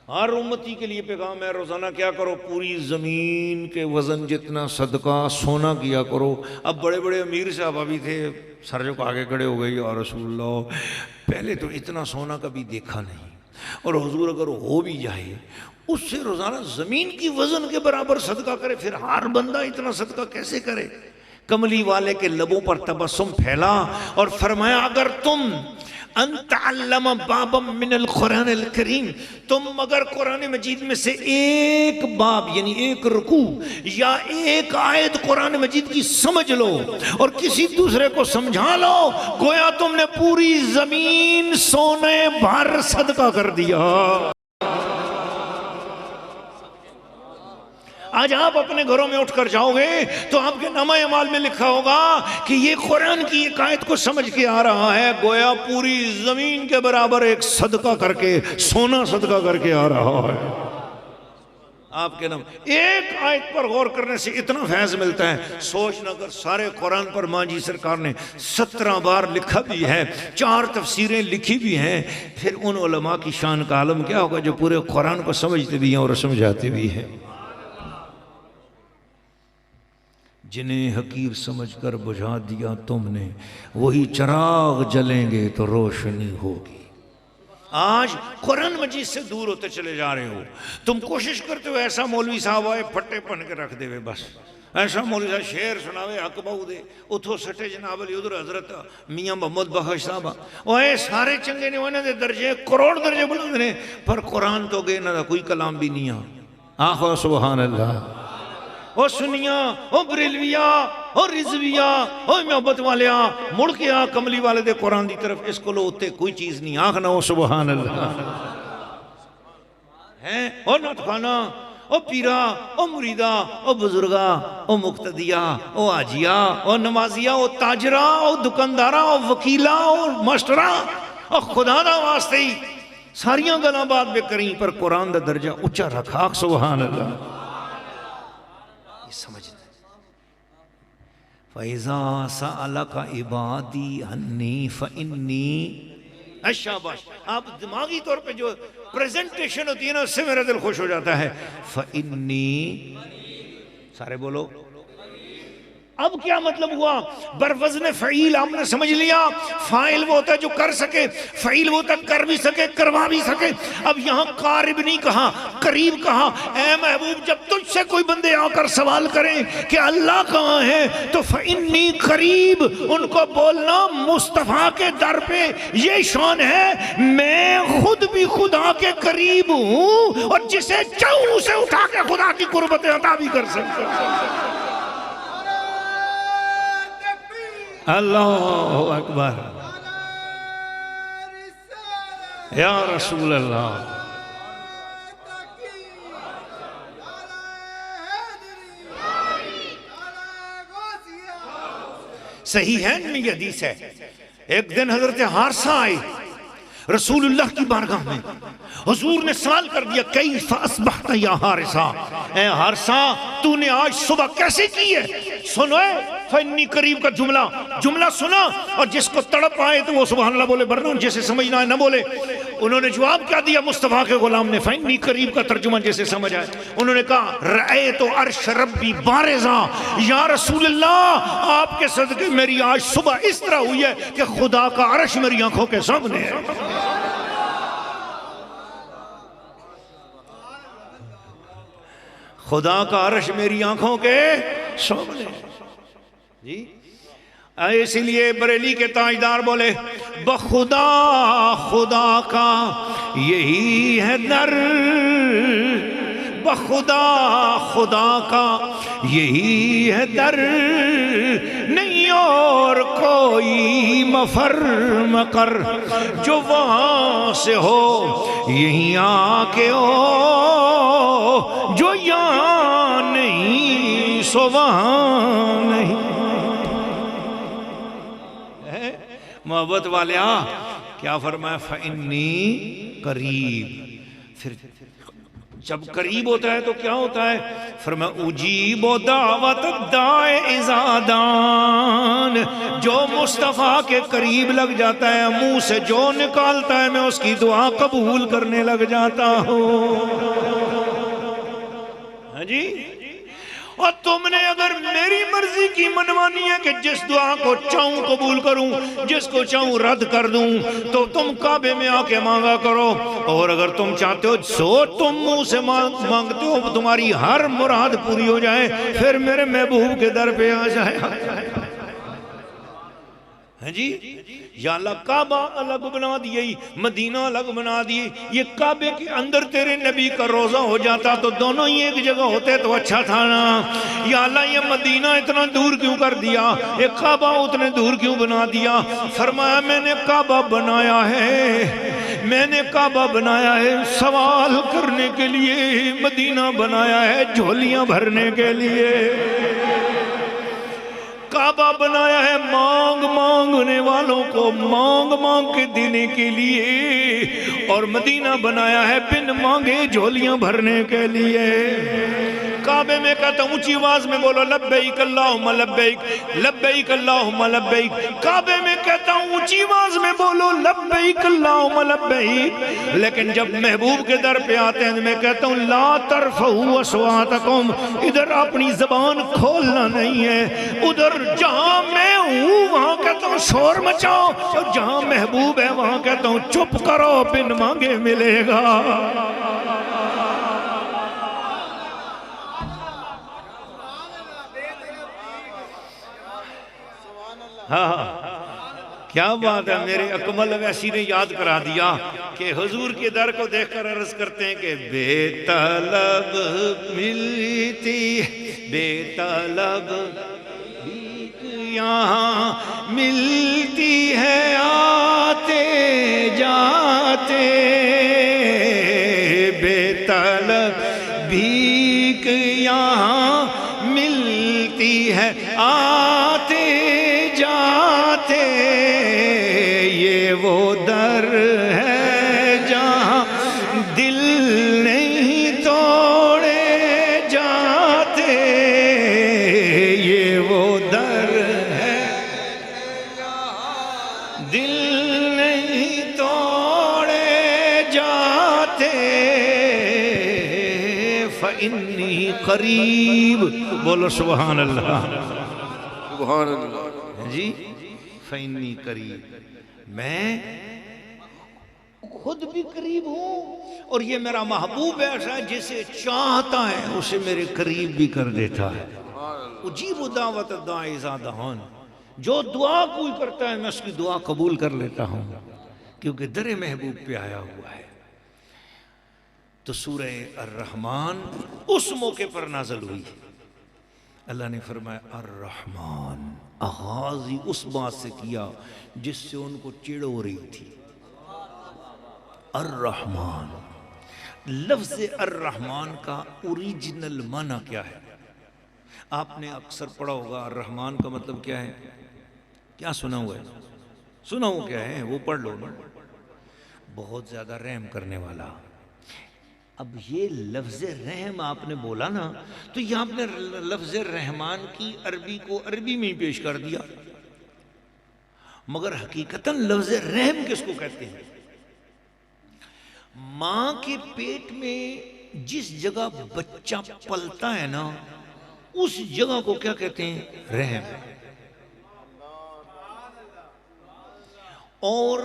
ہر امتی کے لیے پیغام ہے، روزانہ کیا کرو، پوری زمین کے وزن جتنا صدقہ سونا کیا کرو۔ اب بڑے بڑے امیر صاحب بھی تھے، سر جو آگے کھڑے ہو گئی، یا رسول اللہ پہلے تو اتنا سونا کبھی دیکھا نہیں، اور حضور اگر ہو بھی جائے اس سے روزانہ زمین کی وزن کے برابر صدقہ کرے، پھر ہر بندہ اتنا صدقہ کیسے کرے؟ کملی والے کے لبوں پر تبسم پھیلا اور فرمایا اگر تم ان تعلم بابا من القرآن الکریم، تم اگر قرآن مجید میں سے ایک باب یعنی ایک رکوع یا ایک آیت قرآن مجید کی سمجھ لو اور کسی دوسرے کو سمجھا لو، گویا تم نے پوری زمین سونے بھر صدقہ کر دیا۔ آج آپ اپنے گھروں میں اٹھ کر جاؤ گے تو آپ کے نامہ اعمال میں لکھا ہوگا کہ یہ قرآن کی ایک آیت کو سمجھ کے آ رہا ہے، گویا پوری زمین کے برابر ایک صدقہ کر کے، سونا صدقہ کر کے آ رہا ہے۔ آپ کے نام ایک آیت پر غور کرنے سے اتنا فیض ملتا ہے، سوچ نہ کر سارے قرآن پر ماں جی سرکار نے 17 بار لکھا بھی ہے، 4 تفسیریں لکھی بھی ہیں، پھر ان علماء کی شان کا عالم کیا ہوگا جو پورے قرآن کو سمجھتے بھی ہیں اور سمجھاتے بھی ہیں۔ جنہیں حقیر سمجھ کر بجھا دیا تم نے، وہی چراغ جلیں گے تو روشنی ہوگی۔ آج قرآن مجید سے دور ہوتے چلے جا رہے ہو، تم کوشش کرتے ہو ایسا مولوی صاحب آئے پھٹے پہن کے رکھ دے ہوئے، بس ایسا مولوی صاحب شعر سناوے حق بہو دے، اتھو سٹے جناب علی ادھر حضرت میاں محمد بخش صاحب اوے سارے چنگے نے انہوں دے درجے کروڑ درجے بلند نے، پر قرآن تو گئے نہ کوئی کلام بھی نہیں آخو سبحان اللہ۔ او سنیا، او بریلویا، او رضویا، او محبت والیا، مڑ کے آ کملی والے دے قرآن دی طرف، اس کو لو اتے کوئی چیز نہیں آخنا او سبحان اللہ۔ او نتخانا، او پیرا، او مریدہ، او بزرگا، او مقتدیہ، او آجیہ، او نمازیہ، او تاجرہ، او دکاندارہ، او وکیلہ، او ماسٹرہ، او خدا دا واسطے ہی ساریاں گلاں بات بے کریں، پر قرآن دا درجہ اچھا رکھا سبحان اللہ۔ سمجھنا فَإِذَا سَأَلَكَ عِبَادِي عَنِّي فَإِنِّي اشاباش، آپ دماغی طور پہ جو پریزنٹیشن ہوتی ہے نا، اس سے میرا دل خوش ہو جاتا ہے۔ فَإِنِّي سارے بولو، اب کیا مطلب ہوا؟ بروزن فعیل ہم نے سمجھ لیا، فاعل وہ ہوتا ہے جو کر سکے، فعیل وہ ہوتا ہے کر بھی سکے کروا بھی سکے۔ اب یہاں قارب نہیں کہا، قریب کہا۔ اے محبوب جب تجھ سے کوئی بندے آ کر سوال کریں کہ اللہ کہاں ہے تو فإنی قریب، ان کو بولنا مصطفیٰ کے در پہ یہ شان ہے، میں خود بھی خدا کے قریب ہوں اور جسے چاہوں اسے اٹھا کے خدا کی قربت عطا بھی کر سکتا ہوں۔ اللہ اکبر، یا رسول اللہ۔ صحیح ہے میں یہ حدیث ہے، ایک دن حضرت حارثہ آئے رسول اللہ کی بارگاہ میں، حضور نے سوال کر دیا کیف اصبحت یا حارثہ، اے حارثہ تو نے آج صبح کیسے کی ہے؟ سنو فإنی قریب کا جملہ سنا، اور جس کو تڑپ آئے تو وہ سبحان اللہ بولے، ورنہ جیسے سمجھنا ہے نہ بولے۔ انہوں نے جواب کیا دیا مصطفیٰ کے غلام نے؟ فإنی قریب کا ترجمہ جیسے سمجھ آئے، انہوں نے کہا رأیت عرش ربی بارزا، یا رسول اللہ آپ کے صدقے میری آج صبح اس طرح ہوئی ہے کہ خدا کا عرش میری آنکھوں کے سامنے ہے۔ خدا کا عرش میری آنکھوں کے سامنے جی۔ اسی لیے بریلی کے تاجدار بولے بخدا خدا کا یہی ہے در، بخدا خدا کا یہی ہے در، نہیں اور کوئی مفر مقر، جو وہاں سے ہو یہیں آ کے ہو، جو یہاں نہیں سو وہاں نہیں۔ محبت والیا کیا فرمایا؟ فإنی قریب۔ پھر جب قریب ہوتا ہے تو کیا ہوتا ہے؟ فرمایا اجیب دعوت الداع اذا دعان، جو مصطفیٰ کے قریب لگ جاتا ہے، منہ سے جو نکالتا ہے میں اس کی دعا قبول کرنے لگ جاتا ہوں۔ ہاں جی، اور تم نے اگر میری مرضی کی منوانی ہے کہ جس دعا کو چاہوں قبول کروں، جس کو چاہوں رد کر دوں، تو تم کعبے میں آ کے مانگا کرو، اور اگر تم چاہتے ہو سو تم منہ سے مانگتے ہو تمہاری ہر مراد پوری ہو جائے، پھر میرے محبوب کے در پہ آ جائے۔ ہاں جی، یا اللہ کعبہ الگ بنا دیے، مدینہ الگ بنا دیے، یہ کعبے کے اندر تیرے نبی کا روزہ ہو جاتا تو دونوں ہی ایک جگہ ہوتے تو اچھا تھا نا۔ یا اللہ یہ مدینہ اتنا دور کیوں کر دیا، یہ کعبہ اتنے دور کیوں بنا دیا؟ فرمایا میں نے کعبہ بنایا ہے، میں نے کعبہ بنایا ہے سوال کرنے کے لیے، مدینہ بنایا ہے جھولیاں بھرنے کے لیے۔ کعبہ بنایا ہے مانگ مانگنے والوں کو مانگ مانگ کے دینے کے لیے، اور مدینہ بنایا ہے بن مانگے جھولیاں بھرنے کے لیے۔ کعبے میں کہتا ہوں اونچی آواز میں بولو لبیک اللہم لبیک لبیک اللہم لبیک، کعبے میں کہتا ہوں اونچی آواز میں بولو لبیک اللہم لبیک، لیکن جب محبوب کے در پہ آتے ہیں میں کہتا ہوں لا ترفعوا اصواتکم، ادھر اپنی زبان کھولنا نہیں ہے، ادھر جہاں میں ہوں وہاں کہتا ہوں شور مچاؤ، اور جہاں محبوب ہے وہاں کہتا ہوں چپ کرو بن مانگے ملے گا۔ ہاں کیا بات ہے، میرے اکمل ویسی نے یاد کرا دیا کہ حضور کے در کو دیکھ کر عرض کرتے ہیں کہ بے طلب ملتی بے طلب یہاں ملتی ہے آتے جاتے، بے طلب بھیک یہاں ملتی ہے آتے جاتے، یہ وہ در ہے جہاں دل نہیں توڑے جاتے، یہ وہ در ہے دل نہیں توڑے جاتے، فإنی قریب، بولو سبحان اللہ سبحان اللہ جی، فإنی قریب، میں خود بھی قریب ہوں اور یہ میرا محبوب ایسا ہے جسے چاہتا ہے اسے میرے قریب بھی کر دیتا ہے۔ اجیب دعوت الداعی اذا دعان، جو دعا کوئی کرتا ہے میں اس کی دعا قبول کر لیتا ہوں کیونکہ در محبوب پہ آیا ہوا ہے۔ تو سورہ الرحمن اس موقع پر نازل ہوئی، اللہ نے فرمایا الرحمن، آغاز ہی اس بات سے کیا جس سے ان کو چڑ ہو رہی تھی۔ الرحمن، لفظ الرحمن کا اوریجنل معنی کیا ہے؟ آپ نے اکثر پڑھا ہوگا الرحمن کا مطلب کیا ہے؟ کیا سنا ہوا ہے؟ سنا ہو کیا ہے وہ پڑھ لو نا، بہت زیادہ رحم کرنے والا۔ اب یہ لفظ رحم آپ نے بولا نا تو یہ آپ نے لفظ رحمان کی عربی کو عربی میں ہی پیش کر دیا، مگر حقیقتاً لفظ رحم کس کو کہتے ہیں؟ ماں کے پیٹ میں جس جگہ بچہ پلتا ہے نا اس جگہ کو کیا کہتے ہیں؟ رحم۔ اور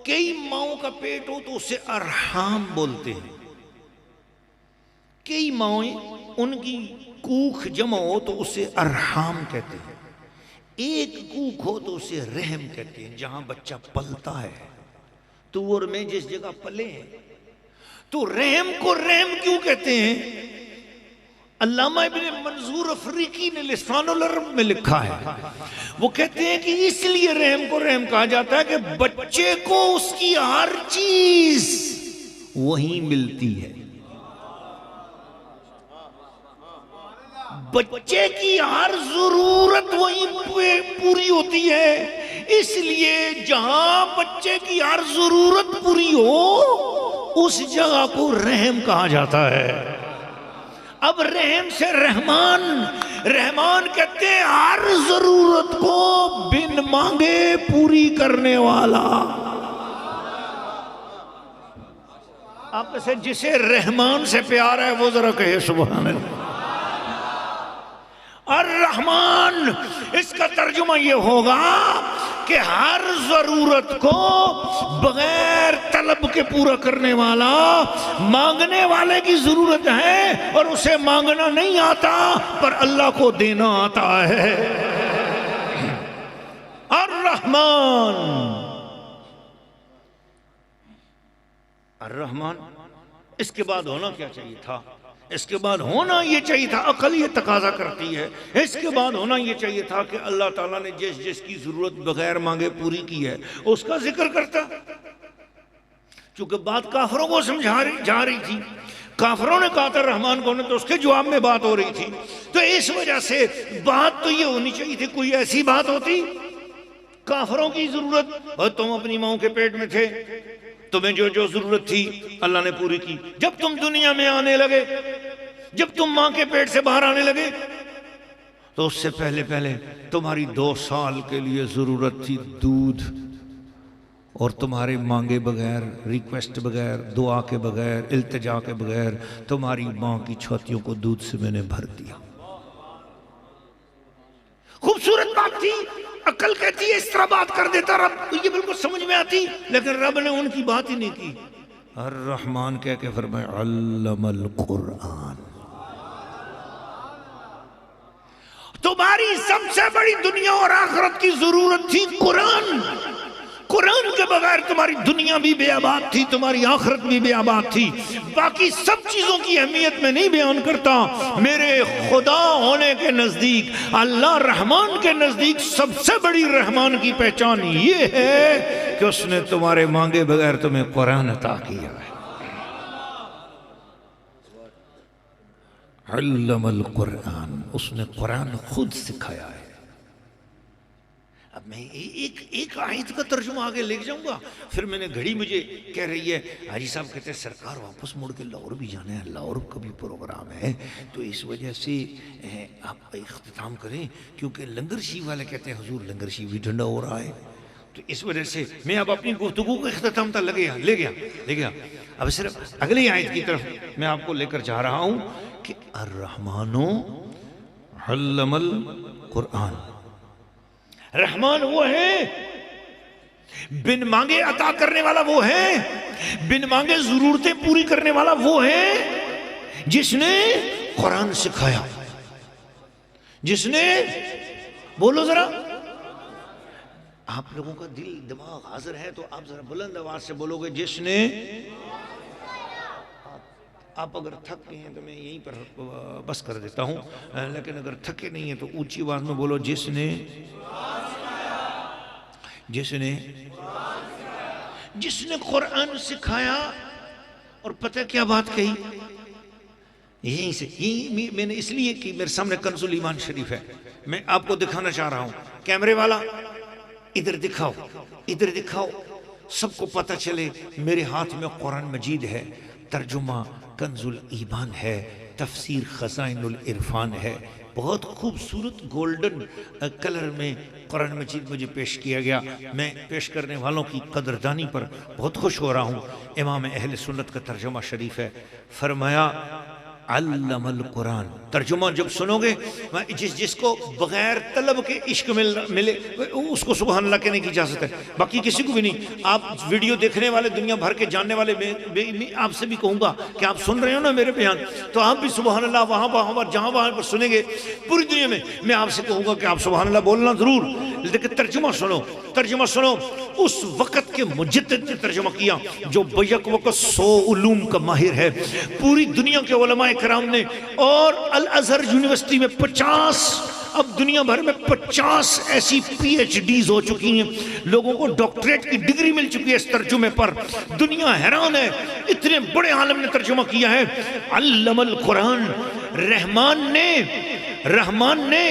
کئی ماؤں کا پیٹ ہو تو اسے ارحام بولتے ہیں، کئی مائیں ان کی کوکھ جمع ہو تو اسے ارحام کہتے ہیں، ایک کوکھ ہو تو اسے رحم کہتے ہیں، جہاں بچہ پلتا ہے۔ تو اور میں جس جگہ پلے ہیں تو رحم کو رحم کیوں کہتے ہیں؟ علامہ ابن منظور افریقی نے لسان العرب میں لکھا ہے، وہ کہتے ہیں کہ اس لیے رحم کو رحم کہا جاتا ہے کہ بچے کو اس کی ہر چیز وہیں ملتی ہے، بچے کی ہر ضرورت وہیں پوری ہوتی ہے، اس لیے جہاں بچے کی ہر ضرورت پوری ہو اس جگہ کو رحم کہا جاتا ہے۔ اب رحم سے رحمان، رحمان کہتے ہیں ہر ضرورت کو بن مانگے پوری کرنے والا۔ آپ سے جسے رحمان سے پیار ہے وہ ذرا کہے سبحان اللہ۔ الرحمن اس کا ترجمہ یہ ہوگا کہ ہر ضرورت کو بغیر طلب کے پورا کرنے والا، مانگنے والے کی ضرورت ہے اور اسے مانگنا نہیں آتا پر اللہ کو دینا آتا ہے۔ الرحمن، الرحمن، اس کے بعد ہونا کیا چاہیے تھا؟ اس کے بعد ہونا یہ چاہیے تھا، عقل یہ تقاضا کرتی ہے، اس کے بعد ہونا یہ چاہیے تھا کہ اللہ تعالیٰ نے جس جس کی ضرورت بغیر مانگے پوری کی ہے اس کا ذکر کرتا۔ چونکہ بات کافروں کو سمجھا جا رہی تھی، کافروں نے کہا تھا رحمان کون ہے تو اس کے جواب میں بات ہو رہی تھی، تو اس وجہ سے بات تو یہ ہونی چاہیے تھی، کوئی ایسی بات ہوتی کافروں کی ضرورت، اور تم اپنی ماں کے پیٹ میں تھے، تمہیں جو جو ضرورت تھی اللہ نے پوری کی، جب تم دنیا میں آنے لگے جب تم ماں کے پیٹ سے باہر آنے لگے تو اس سے پہلے تمہاری 2 سال کے لیے ضرورت تھی دودھ، اور تمہارے مانگے بغیر، ریکویسٹ بغیر، دعا کے بغیر، التجا کے بغیر تمہاری ماں کی چھاتیوں کو دودھ سے میں نے بھر دیا۔ خوبصورت بات تھی، عقل کہتی ہے اس طرح بات کر دیتا رب، یہ بالکل سمجھ میں آتی، لیکن رب نے ان کی بات ہی نہیں کی۔ الرحمن کہہ کے فرمایا علم القرآن۔ تمہاری سب سے بڑی دنیا اور آخرت کی ضرورت تھی قرآن۔ قرآن کے بغیر تمہاری دنیا بھی بے آباد تھی، تمہاری آخرت بھی بے آباد تھی۔ باقی سب چیزوں کی اہمیت میں نہیں بیان کرتا، میرے خدا ہونے کے نزدیک، اللہ رحمان کے نزدیک سب سے بڑی رحمان کی پہچان یہ ہے کہ اس نے تمہارے مانگے بغیر تمہیں قرآن عطا کیا ہے۔ علم القرآن، اس نے قرآن خود سکھایا ہے۔ اب میں ایک آیت کا ترجمہ آگے لے جاؤں گا، پھر میں نے گھڑی مجھے کہہ رہی ہے حاجی صاحب کہتے ہیں سرکار واپس مڑ کے لاہور بھی جانا ہے، لاہور کا بھی پروگرام ہے، تو اس وجہ سے آپ اختتام کریں، کیونکہ لنگر شیف والے کہتے ہیں حضور لنگر شیف بھی ٹھنڈا ہو رہا ہے، تو اس وجہ سے میں اب اپنی گفتگو کو اختتام تک لے گیا۔ اب صرف اگلی آیت کی طرف میں آپ کو لے کر جا رہا ہوں کہ الرحمن علم القرآن۔ رحمان وہ ہے، بن مانگے عطا کرنے والا وہ ہے، بن مانگے ضرورتیں پوری کرنے والا وہ ہے جس نے قرآن سکھایا، جس نے، بولو ذرا، آپ لوگوں کا دل دماغ حاضر ہے تو آپ ذرا بلند آواز سے بولو گے جس نے۔ آپ اگر تھک گئے ہیں تو میں یہیں پر بس کر دیتا ہوں، لیکن اگر تھکے نہیں ہیں تو اونچی آواز میں بولو جس نے قرآن سکھایا۔ اور پتہ کیا بات کہی؟ یہیں سے میں نے اس لیے کہ میرے سامنے کنز الایمان شریف ہے، میں آپ کو دکھانا چاہ رہا ہوں۔ کیمرے والا ادھر دکھاؤ، سب کو پتہ چلے میرے ہاتھ میں قرآن مجید ہے، ترجمہ کنز الایمان ہے، تفسیر خزائن العرفان ہے، بہت خوبصورت گولڈن کلر میں قرآن مجید مجھے پیش کیا گیا۔ میں پیش کرنے والوں کی قدردانی پر بہت خوش ہو رہا ہوں۔ امام اہل سنت کا ترجمہ شریف ہے، فرمایا علم القرآن۔ ترجمہ جب سنو گے، جس کو بغیر طلب کے عشق ملے اس کو سبحان اللہ کہنے کی اجازت ہے، باقی کسی کو بھی نہیں۔ آپ ویڈیو دیکھنے والے، دنیا بھر کے جاننے والے، میں آپ سے بھی کہوں گا کہ آپ سن رہے ہو نا میرے بیان، تو آپ بھی سبحان اللہ وہاں پر جہاں پر سنیں گے پوری دنیا میں آپ سے کہوں گا کہ آپ سبحان اللہ بولنا ضرور، لیکن ترجمہ سنو۔ اس وقت کے مجدد نے ترجمہ کیا جو بیک وقت 100 علوم کا ماہر ہے، پوری دنیا کے علماء کرام نے، اور الازہر یونیورسٹی میں 50، اب دنیا بھر میں 50 ایسی پی ایچ ڈیز ہو چکی ہیں، لوگوں کو ڈاکٹریٹ کی ڈگری مل چکی ہے اس ترجمے پر۔ دنیا حیران ہے، اتنے بڑے عالم نے ترجمہ کیا ہے۔ علم القرآن، رحمان نے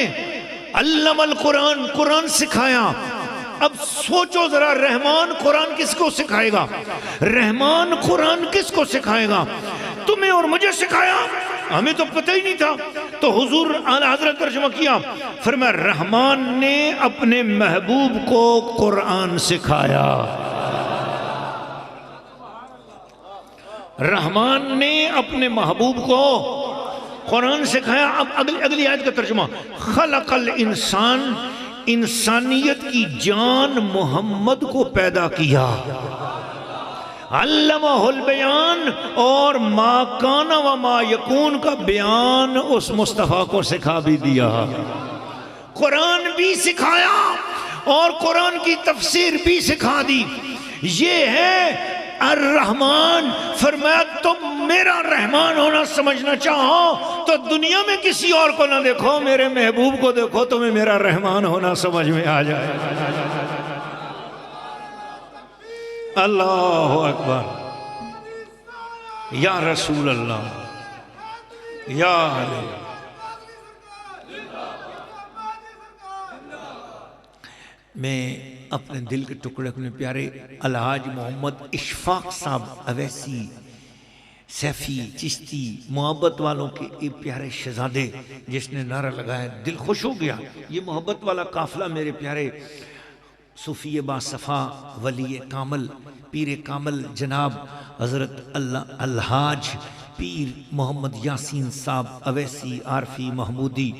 علم القرآن، قرآن سکھایا۔ اب سوچو ذرا، رحمان قرآن کس کو سکھائے گا؟ رحمان قرآن کس کو سکھائے گا؟ تمہیں اور مجھے سکھایا، ہمیں تو پتہ ہی نہیں تھا۔ تو حضور اعلیٰ حضرت ترجمہ کیا، فرمایا رحمان نے اپنے محبوب کو قرآن سکھایا۔ رحمان نے اپنے محبوب کو قرآن سکھایا۔ اب اگلی آیت کا ترجمہ، خلق الانسان، انسانیت کی جان محمد کو پیدا کیا۔ علمہ البیان، اور ما کان و ما یکون کا بیان اس مصطفیٰ کو سکھا بھی دیا۔ قرآن بھی سکھایا اور قرآن کی تفسیر بھی سکھا دی۔ یہ ہے الرحمن۔ فرمایا تم میرا رحمان ہونا سمجھنا چاہو تو دنیا میں کسی اور کو نہ دیکھو، میرے محبوب کو دیکھو، تمہیں میرا رحمان ہونا سمجھ میں آ جائے۔ اللہ اکبر، یا رسول اللہ، یا علی۔ میں اپنے دل کے ٹکڑے، اپنے پیارے الحاج محمد اشفاق صاحب اویسی سیفی چشتی محبت والوں کے ایک پیارے شہزادے جس نے نعرہ لگایا دل خوش ہو گیا. یہ محبت والا قافلہ میرے پیارے صوفی باصفا ولی کامل پیر کامل جناب حضرت الحاج پیر محمد یاسین صاحب اویسی عارفی محمودی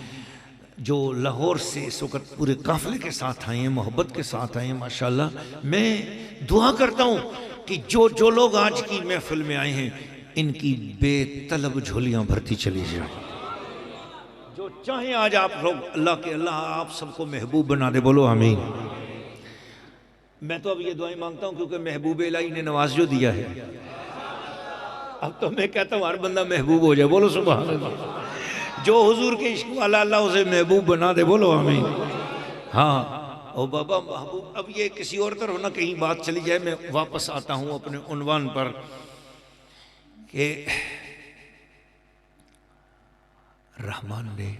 جو لاہور سے اس وقت پورے قافلے کے ساتھ آئے ہیں، محبت کے ساتھ آئے ہیں ماشاءاللہ. میں دعا کرتا ہوں کہ جو لوگ آج کی محفل میں آئے ہیں ان کی بے طلب جھولیاں بھرتی چلی جائیں. جو چاہیں آج آپ لوگ اللہ آپ سب کو محبوب بنا دے، بولو آمین. میں تو اب یہ دعائیں مانگتا ہوں کیونکہ محبوب الہی نے نواز جو دیا ہے. اب تو میں کہتا ہوں ہر بندہ محبوب ہو جائے، بولو سبحان اللہ. جو حضور کے عشق والا اللہ اسے محبوب بنا دے، بولو آمین. ہاں او بابا محبوب. اب یہ کسی اور طرف نہ کہیں بات چلی جائے، میں واپس آتا ہوں اپنے عنوان پر کہ رحمان نے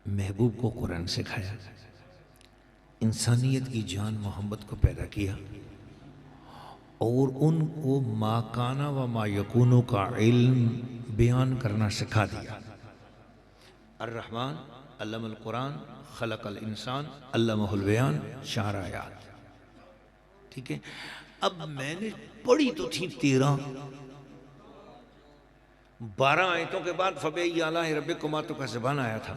محبوب کو قرآن سکھایا، انسانیت کی جان محمد کو پیدا کیا اور ان کو ما کانا و ما یکونو کا علم بیان کرنا سکھا دیا. الرحمن علم القرآن خلق الانسان علمہ البیان 4 آیات. ٹھیک ہے. اب میں نے پڑھی تو تھی 12 آیتوں کے بعد فَبِأَيِّ آلَاءِ رَبِّكُمَا تو کا زبان آیا تھا.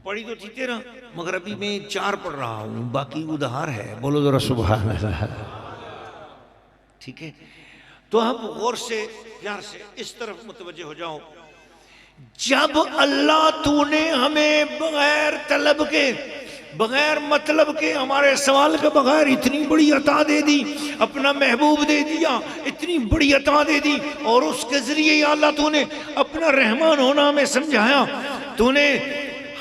پڑھی تو تھی 13 مگر ابھی میں 4 پڑھ رہا ہوں، باقی ادھار ہے، بولو ذرا سبحان اللہ. ٹھیک ہے. تو اب غور سے پیار سے اس طرف متوجہ ہو جاؤ. جب اللہ تو نے ہمیں بغیر طلب کے بغیر مطلب کے ہمارے سوال کے بغیر اتنی بڑی عطا دے دی، اپنا محبوب دے دیا، اتنی بڑی عطا دے دی، اور اس کے ذریعے یا اللہ تو نے اپنا رحمان ہونا ہمیں سمجھایا. تو نے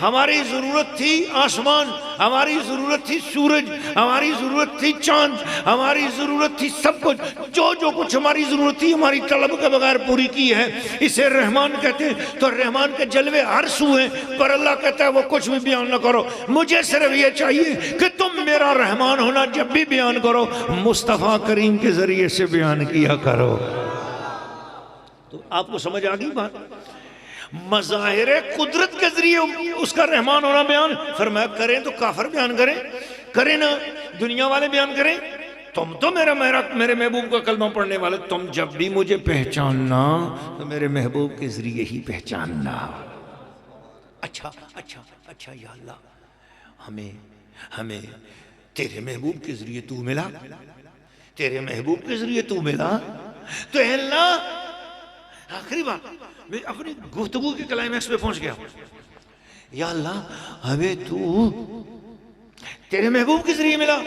ہماری ضرورت تھی آسمان، ہماری ضرورت تھی سورج، ہماری ضرورت تھی چاند، ہماری ضرورت تھی سب کچھ، جو کچھ ہماری ضرورت تھی ہماری طلب کے بغیر پوری کی ہے. اسے رحمان کہتے ہیں. تو رحمان کے جلوے ہر سو ہیں، پر اللہ کہتا ہے وہ کچھ بھی بیان نہ کرو، مجھے صرف یہ چاہیے کہ تم میرا رحمان ہونا جب بھی بیان کرو مصطفیٰ کریم کے ذریعے سے بیان کیا کرو. تو آپ کو سمجھ آ گئی بات؟ مظاہر قدرت کے ذریعے اس کا رحمان ہونا بیان. فرمایا کریں تو کافر بیان کریں نا دنیا والے بیان کریں. تم تو میرے محبوب کا کلمہ پڑھنے والے، تم جب بھی مجھے پہچاننا تو میرے محبوب کے ذریعے ہی پہچاننا. اچھا یا اللہ ہمیں تیرے محبوب کے ذریعے تو ملا، تیرے محبوب کے ذریعے تو ملا. تو اے اللہ آخری بات میں اپنی گفتگو کے کلائمیکس پہ پہنچ گیا. یا اللہ ہمیں تو تیرے محبوب کے ذریعے ملا.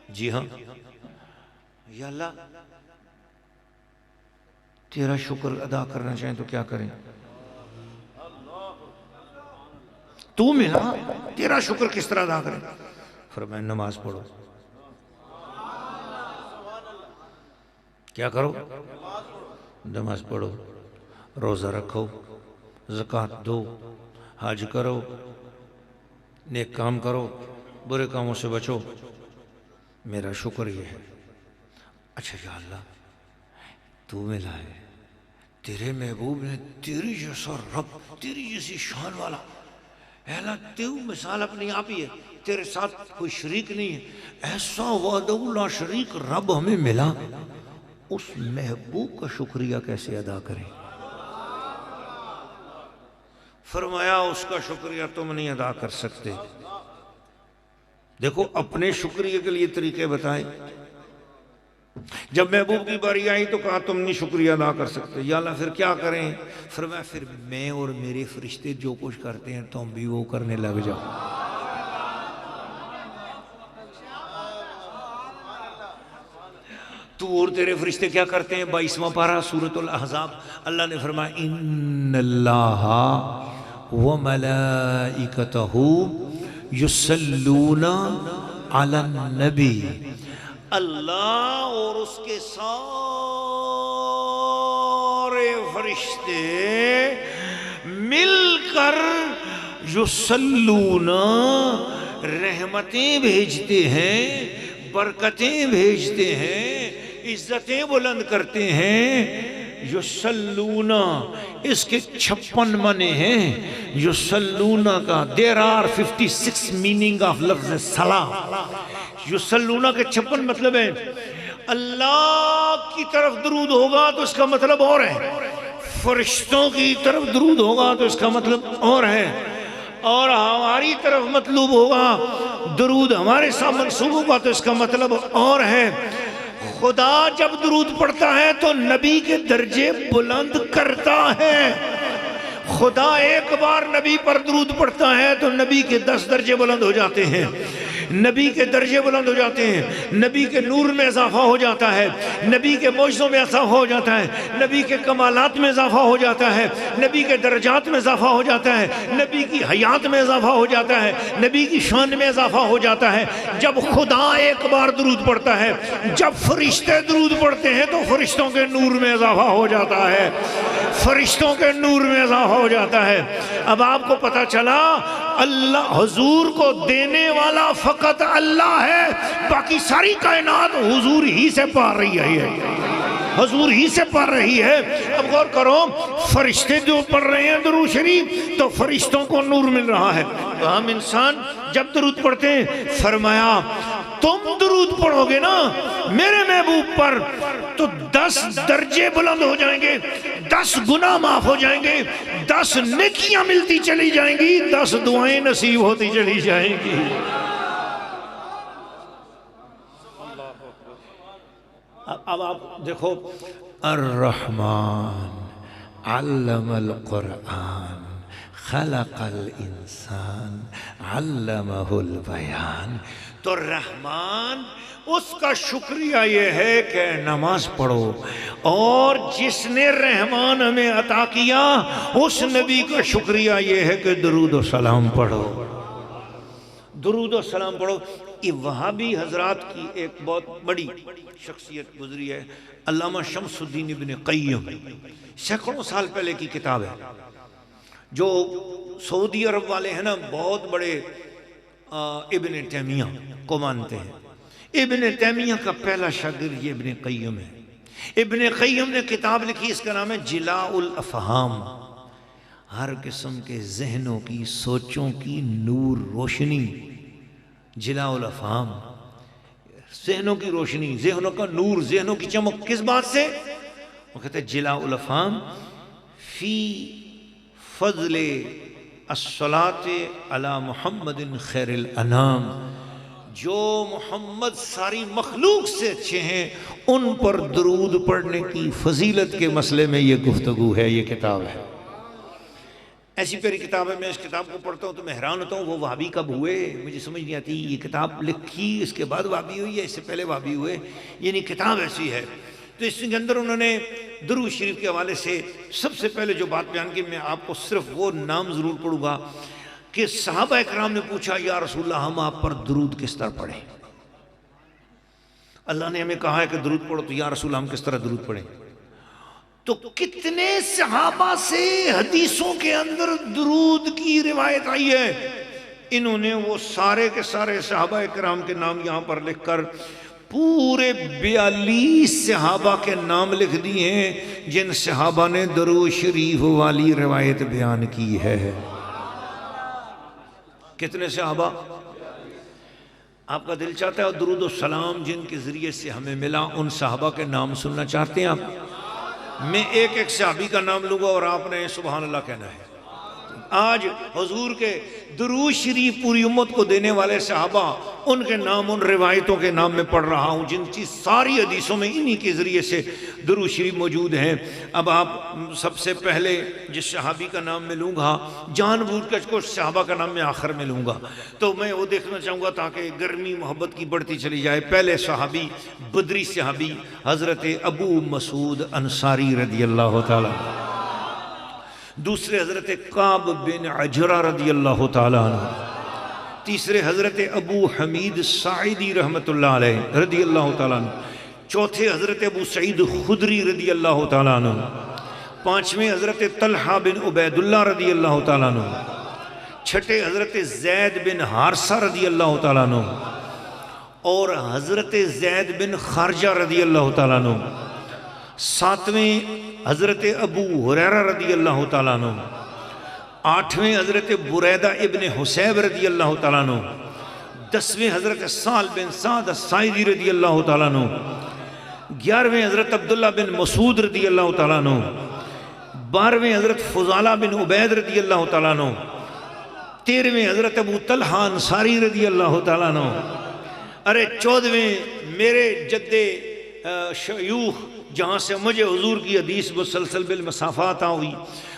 جی ہاں. یا اللہ تیرا شکر ادا کرنا چاہیں تو کیا کریں؟ تو ملا، تیرا شکر کس طرح ادا کریں؟ فرمایا نماز پڑھو. کیا کرو؟ نماز پڑھو، روزہ رکھو، زکوٰۃ دو، حج کرو، نیک کام کرو، برے کاموں سے بچو. میرا شکر یہ ہے. اچھا یا اللہ تو ملا ہے، تیرے محبوب نے تیری جیسا رب، تیری جیسی شان والا. اے اللہ تیو مثال اپنی آپ ہی ہے، تیرے ساتھ کوئی شریک نہیں ہے. ایسا وحدہ لا شریک رب ہمیں ملا، اس محبوب کا شکریہ کیسے ادا کریں؟ فرمایا اس کا شکریہ تم نہیں ادا کر سکتے. دیکھو اپنے شکریہ کے لیے طریقے بتائیں. جب محبوب کی باری آئی تو کہا تم نہیں شکریہ ادا کر سکتے. یا اللہ پھر کیا کریں؟ فرمایا پھر میں اور میرے فرشتے جو کچھ کرتے ہیں تم بھی وہ کرنے لگ جاؤ. تو اور تیرے فرشتے کیا کرتے ہیں؟ 22واں پارہ سورۃ الاحزاب اللہ نے فرمایا ان اللہ وملائکتہ یصلون علی النبی. اللہ اور اس کے سارے فرشتے مل کر یصلون رحمتیں بھیجتے ہیں، برکتیں بھیجتے ہیں. عزتیں بلند کرتے ہیں. یصلون اس کے 56 معنی ہیں. یصلون کا there are 56 meaning of لفظ صلاح. یصلون کے 56 مطلب ہیں. اللہ کی طرف درود ہوگا تو اس کا مطلب اور ہے, فرشتوں کی طرف درود ہوگا تو اس کا مطلب اور ہے, اور ہماری طرف مطلوب ہوگا درود ہمارے ساتھ منسوب ہوگا تو اس کا مطلب اور ہے. خدا جب درود پڑھتا ہے تو نبی کے درجے بلند کرتا ہے. خدا ایک بار نبی پر درود پڑھتا ہے تو نبی کے 10 درجے بلند ہو جاتے ہیں, نبی کے درجے بلند ہو جاتے ہیں, نبی کے نور میں اضافہ ہو جاتا ہے, نبی کے معجزوں میں اضافہ ہو جاتا ہے, نبی کے کمالات میں اضافہ ہو جاتا ہے, نبی کے درجات میں اضافہ ہو جاتا ہے, نبی کی حیات میں اضافہ ہو جاتا ہے, نبی کی شان میں اضافہ ہو جاتا ہے. جب خدا ایک بار درود پڑھتا ہے, جب فرشتے درود پڑھتے ہیں تو فرشتوں کے نور میں اضافہ ہو جاتا ہے, فرشتوں کے نور میں اضافہ ہو جاتا ہے. اب آپ کو پتہ چلا اللہ حضور کو دینے والا فقط اللہ ہے, باقی ساری کائنات حضور ہی سے پا رہی ہے, حضور ہی سے پڑھ رہی ہے. اب غور کرو, فرشتے جو پڑھ رہے ہیں درود شریف تو فرشتوں کو نور مل رہا ہے. تو ہم انسان جب درود پڑھتے ہیں, فرمایا تم درود پڑھو گے نا میرے محبوب پر تو 10 درجے بلند ہو جائیں گے, 10 گناہ معاف ہو جائیں گے, 10 نیکیاں ملتی چلی جائیں گی, 10 دعائیں نصیب ہوتی چلی جائیں گی. اب آپ دیکھو, الرحمن علم القرآن خلق الانسان علمہ البیان. تو رحمان اس کا شکریہ یہ ہے کہ نماز پڑھو, اور جس نے رحمان ہمیں عطا کیا اس نبی کا شکریہ یہ ہے کہ درود و سلام پڑھو, درود و سلام پڑھو. یہ وہابی حضرات کی ایک بہت بڑی شخصیت گزری ہے, علامہ شمس الدین ابن قیم, سینکڑوں سال پہلے کی کتاب ہے, جو سعودی عرب والے ہیں نا بہت بڑے ابن تیمیہ کو مانتے ہیں. ابن تیمیہ کا پہلا شاگرد یہ ابن قیم ہے. ابن قیم نے کتاب لکھی, اس کا نام ہے جلاء الافہام. ہر قسم کے ذہنوں کی, سوچوں کی نور روشنی, جلاء الافہام, ذہنوں کی روشنی, ذہنوں کا نور, ذہنوں کی چمک. کس بات سے؟ وہ کہتے ہیں جلاء الافہام فی فضل الصلاة علی محمد خیر الانام. جو محمد ساری مخلوق سے اچھے ہیں ان پر درود پڑھنے کی فضیلت کے مسئلے میں یہ گفتگو ہے, یہ کتاب ہے. ایسی پیاری کتاب ہے. میں اس کتاب کو پڑھتا ہوں تو میں حیران ہوتا ہوں, وہ وہابی کب ہوئے مجھے سمجھ نہیں آتی. یہ کتاب لکھی اس کے بعد وہابی ہوئی ہے, اس سے پہلے وہابی ہوئے, یعنی کتاب ایسی ہے. تو اس کے اندر انہوں نے درود شریف کے حوالے سے سب سے پہلے جو بات بیان کی, میں آپ کو صرف وہ نام ضرور پڑھوں گا کہ صحابہ اکرام نے پوچھا یا رسول اللہ ہم آپ پر درود کس طرح پڑھیں؟ اللہ نے ہمیں کہا ہے کہ درود پڑھو, تو یا رسول اللہ ہم کس طرح درود پڑھیں؟ تو کتنے صحابہ سے حدیثوں کے اندر درود کی روایت آئی ہے. انہوں نے وہ سارے کے سارے صحابہ اکرام کے نام یہاں پر لکھ کر پورے 42 صحابہ کے نام لکھ دیے ہیں جن صحابہ نے درود شریف والی روایت بیان کی ہے. کتنے صحابہ؟ آپ کا دل چاہتا ہے اور درود و سلام جن کے ذریعے سے ہمیں ملا ان صحابہ کے نام سننا چاہتے ہیں آپ؟ میں ایک ایک صحابی کا نام لوں گا اور آپ نے سبحان اللہ کہنا ہے. آج حضور کے درود شریف پوری امت کو دینے والے صحابہ, ان کے نام ان روایتوں کے نام میں پڑھ رہا ہوں جن کی ساری حدیثوں میں انہی کے ذریعے سے درود شریف موجود ہیں. اب آپ سب سے پہلے جس صحابی کا نام میں لوں گا, جان بوجھ کر کچھ صحابہ کا نام میں آخر میں لوں گا, تو میں وہ دیکھنا چاہوں گا تاکہ گرمی محبت کی بڑھتی چلی جائے. پہلے صحابی, بدری صحابی حضرت ابو مسعود انصاری رضی اللہ تعالیٰ, دوسرے حضرت کعب بن عجرہ رضی اللہ تعالیٰ عنہ, تیسرے حضرت ابو حمید ساعدی رحمت اللہ علیہ رضی اللہ تعالیٰ عنہ, چوتھے حضرت ابو سعید خدری رضی اللہ تعالیٰ عنہ, پانچویں حضرت طلحہ بن عبید اللہ رضی اللہ تعالیٰ عنہ, چھٹے حضرت زید بن حارثہ رضی اللہ تعالیٰ عنہ, اور حضرت زید بن خارجہ رضی اللہ تعالیٰ عنہ، 7ویں حضرت ابو ہریرہ رضی اللہ تعالیٰ عنہ، 8ویں حضرت بریدہ ابن حسیب رضی اللہ تعالیٰ عنہ، 10ویں حضرت سہل بن سعد الساعدی رضی اللہ تعالیٰ عنہ، 11ویں حضرت عبداللہ بن مسعود رضی اللہ تعالیٰ عنہ، 12ویں حضرت فضالہ بن عبید رضی اللہ تعالیٰ عنہ، 13ویں حضرت ابو طلحہ انصاری رضی اللہ تعالیٰ عنہ، ارے 14ویں میرے جد شیوخ جہاں سے مجھے حضور کی حدیث مسلسل بالمسافات ہوئی،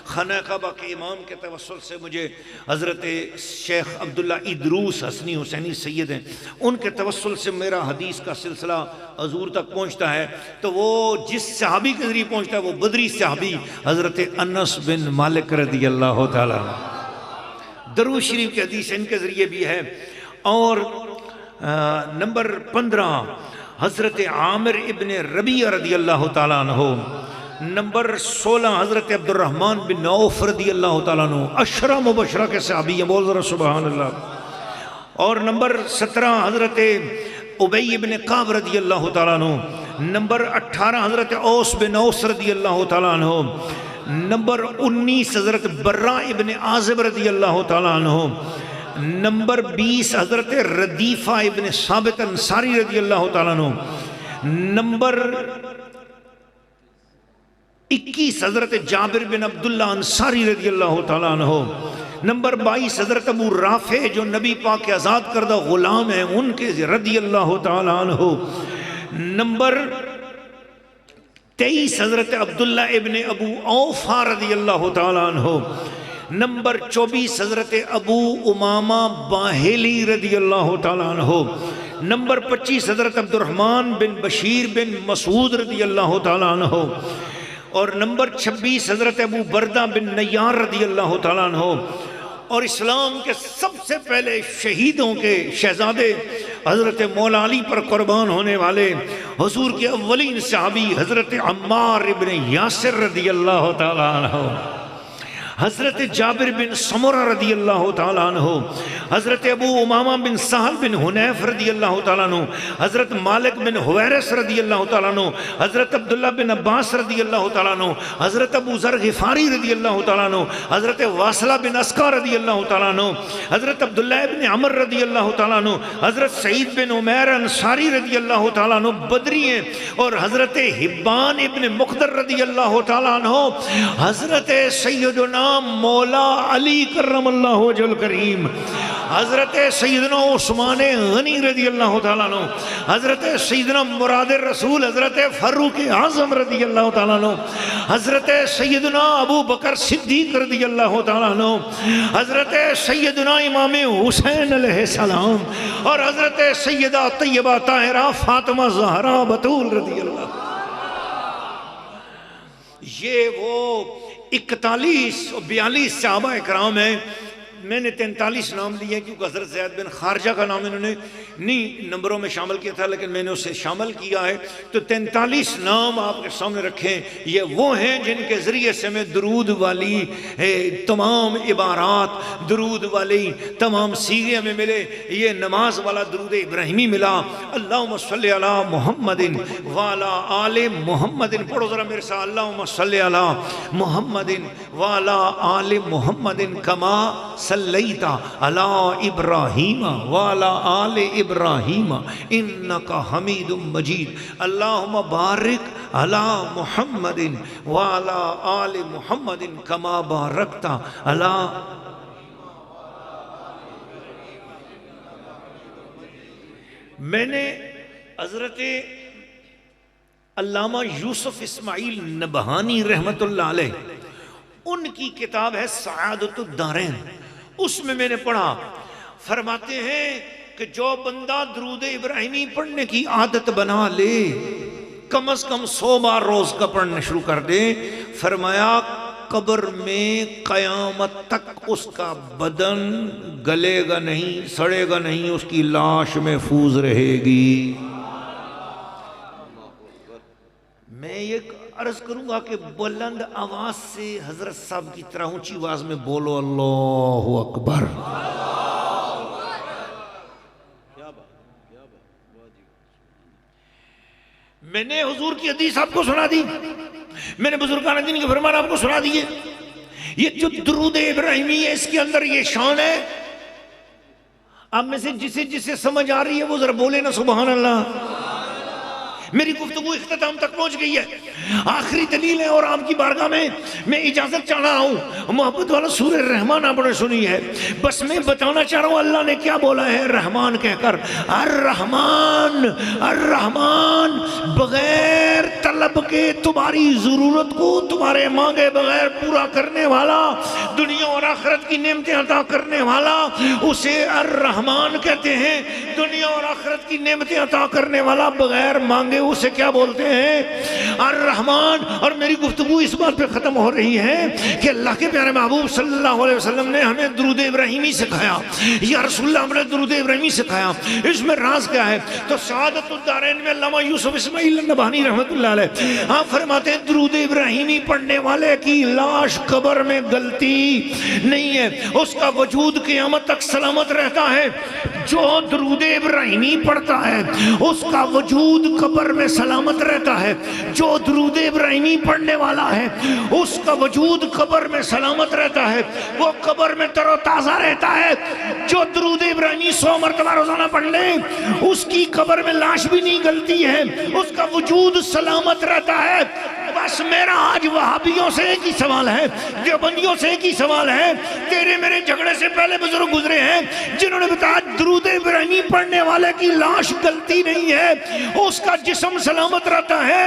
خانہ کعبہ کے امام کے توسل سے مجھے حضرت شیخ عبداللہ ادروس حسنی حسینی سید ہیں، ان کے توسل سے میرا حدیث کا سلسلہ حضور تک پہنچتا ہے، تو وہ جس صحابی کے ذریعے پہنچتا ہے وہ بدری صحابی حضرت انس بن مالک رضی اللہ تعالیٰ درود شریف کی حدیث ان کے ذریعے بھی ہے۔ اور نمبر 15 حضرت عامر ابن ربیعہ رضی اللہ تعالیٰ عنہ، نمبر 16 حضرت عبد الرحمن بن عوف رضی اللہ تعالیٰ عنہ، 10 مبشرہ کے صحابی ہیں، بول ذرا سبحان اللہ۔ اور نمبر 17 حضرت ابی بن کعب رضی اللہ تعالیٰ عنہ، نمبر 18 حضرت اوس بن اوس رضی اللہ تعالیٰ عنہ، نمبر 19 حضرت برہ ابن عازب رضی اللہ تعالیٰ عنہ، نمبر 20 حضرت ردیفہ ابن ثابت انصاری رضی اللہ تعالیٰ عنہ، نمبر 21 حضرت جابر بن عبداللہ انصاری رضی اللہ تعالیٰ عنہ، نمبر 22 حضرت ابو رافع جو نبی پاک کے آزاد کردہ غلام ہیں ان کے رضی اللہ تعالیٰ عنہ، نمبر 23 حضرت عبداللہ ابن ابو اوفا رضی اللہ تعالیٰ عنہ، نمبر 24 حضرت ابو امامہ باہلی رضی اللہ تعالیٰ عنہ، نمبر 25 حضرت عبد الرحمن بن بشیر بن مسعود رضی اللہ تعالیٰ عنہ، اور نمبر 26 حضرت ابو بردہ بن نیار رضی اللہ تعالیٰ عنہ، اور اسلام کے سب سے پہلے شہیدوں کے شہزادے حضرت مولا علی پر قربان ہونے والے حضور کے اولین صحابی حضرت عمار ابن یاسر رضی اللہ تعالیٰ عنہ، حضرت جابر بن سمرہ رضی اللہ تعالیٰ عنہ، حضرت ابو امامہ بن سہل بن حنیف رضی اللہ تعالیٰ عنہ، حضرت مالک بن حویرث رضی اللہ تعالیٰ عنہ، حضرت عبداللہ بن عباس رضی اللہ تعالیٰ عنہ، حضرت ابو ذر غفاری رضی اللہ تعالیٰ عنہ، حضرت واصلہ بن اسقع رضی اللہ تعالیٰ عنہ، حضرت عبداللہ بن عمر رضی اللہ تعالیٰ عنہ، حضرت سعید بن عمیر انصاری رضی اللہ تعالیٰ عنہ بدری ہیں، اور حضرت حبان ابن مقدر رضی اللہ تعالیٰ عنہ، حضرت سیدنا مولا علی کرم اللہ وجہ الکریم، حضرت سیدنا عثمان غنی رضی اللہ تعالیٰ عنہ، حضرت سیدنا مراد الرسول حضرت فاروق اعظم رضی اللہ تعالیٰ عنہ، حضرت سیدنا ابو بکر صدیق رضی اللہ تعالیٰ عنہ، حضرت سیدنا امام حسین علیہ السلام، اور حضرت سیدہ طیبہ طاہرہ فاطمہ زہرا بتول رضی اللہ۔ یہ وہ 41 اور 42 صحابہ اکرام ہیں۔ میں نے 43 نام لیے کیونکہ حضرت زید بن خارجہ کا نام انہوں نے نہیں نمبروں میں شامل کیا تھا، لیکن میں نے اسے شامل کیا ہے، تو 43 نام آپ کے سامنے رکھیں۔ یہ وہ ہیں جن کے ذریعے سے میں درود والی تمام عبارات، درود والی تمام سیغے میں ملے، یہ نماز والا درود ابراہیمی ملا، اللہم صلی علی محمد وعلی آل محمد، پڑھو ذرا میرے ساتھ، اللہم صلی علی محمد وعلی آل محمد کما صلیتا علی ابراہیم وعلی آل ابراہیم انکا حمید مجید، اللہم بارک علی محمد وعلی آل محمد کما بارکتا علی۔ میں نے حضرت علامہ یوسف اسماعیل نبہانی رحمت اللہ علیہ ان کی کتاب ہے سعادت الدارین، اس میں نے پڑھا، فرماتے ہیں کہ جو بندہ درود ابراہیمی پڑھنے کی عادت بنا لے، کم از کم 100 بار روز کا پڑھنا شروع کر دے، فرمایا قبر میں قیامت تک اس کا بدن گلے گا نہیں، سڑے گا نہیں، اس کی لاش محفوظ رہے گی۔ میں یہ عرض کروں گا کہ بلند آواز سے حضرت صاحب کی طرح اونچی آواز میں بولو اللہ اکبر۔ میں نے حضور کی حدیث آپ کو سنا دی، میں نے بزرگان دین کے فرمان آپ کو سنا دیے. یہ جو درود ابراہیمی ہے اس کے اندر یہ شان ہے. آپ میں سے جسے جسے سمجھ آ رہی ہے وہ ذرا بولے نا سبحان اللہ. میری گفتگو اختتام تک پہنچ گئی ہے. آخری دلیل ہے اور آپ کی بارگاہ میں میں اجازت چاہ رہا ہوں. محبت والا سورہ رحمان آپ نے سنی ہے، بس میں بتانا چاہ رہا ہوں اللہ نے کیا بولا ہے رحمان کہہ کر. الرحمن الرحمن بغیر طلب کے تمہاری ضرورت کو تمہارے مانگے بغیر پورا کرنے والا، دنیا اور آخرت کی نعمتیں عطا کرنے والا، اسے الرحمن کہتے ہیں. دنیا اور آخرت کی نعمتیں عطا کرنے والا بغیر مانگے اسے کیا بولتے ہیں؟ الرحمن. اور میری گفتگو اس بات پہ ختم ہو رہی ہے کہ اللہ کے پیارے محبوب صلی اللہ علیہ وسلم نے ہمیں درود ابراہیمی سکھایا. یا رسول اللہ ہمیں درود ابراہیمی سکھایا. اس میں راز کیا ہے؟ تو سعادت الدارین میں علامہ یوسف اسماعیل النبہانی رحمۃ اللہ علیہ آپ فرماتے ہیں درود ابراہیمی پڑھنے والے کی لاش قبر میں گلتی نہیں ہے، اس کا وجود قیامت تک سلامت رہتا ہے. جو درود ابراہیمی پڑھتا ہے اس کا وجود قبر میں سلامت رہتا ہے. جو درود ابراہیمی پڑھنے والا ہے اس کا وجود قبر میں سلامت رہتا ہے، وہ قبر میں تر و تازہ رہتا ہے. جو درود ابراہیمی 100 مرتبہ روزانہ پڑھ لے اس کی قبر میں لاش بھی نہیں گلتی ہے، اس کا وجود سلامت رہتا ہے. بس میرا آج وہابیوں سے ایک ہی سوال ہے، دیوبندیوں سے ایک ہی سوال ہے. تیرے میرے جھگڑے سے پہلے بزرگ گزرے ہیں جنہوں نے بتایا درود ابراہیمی پڑھنے والے کی لاش گلتی نہیں ہے، اس کا جسم سلامت رہتا ہے.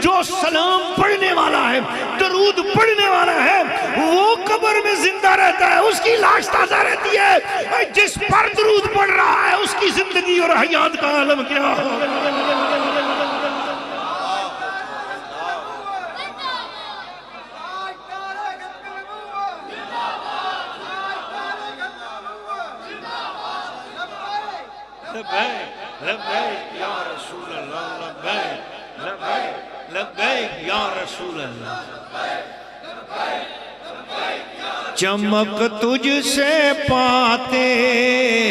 جو سلام پڑھنے والا ہے، درود پڑھنے والا ہے، وہ قبر میں زندہ رہتا ہے، اس کی لاش تازہ رہتی ہے. جس پر درود پڑھ رہا ہے اس کی زندگی اور حیات کا عالم کیا ہو. لبیک یا رسول اللہ، لبیک لبیک لبیک یا رسول اللہ. چمک تجھ سے پاتے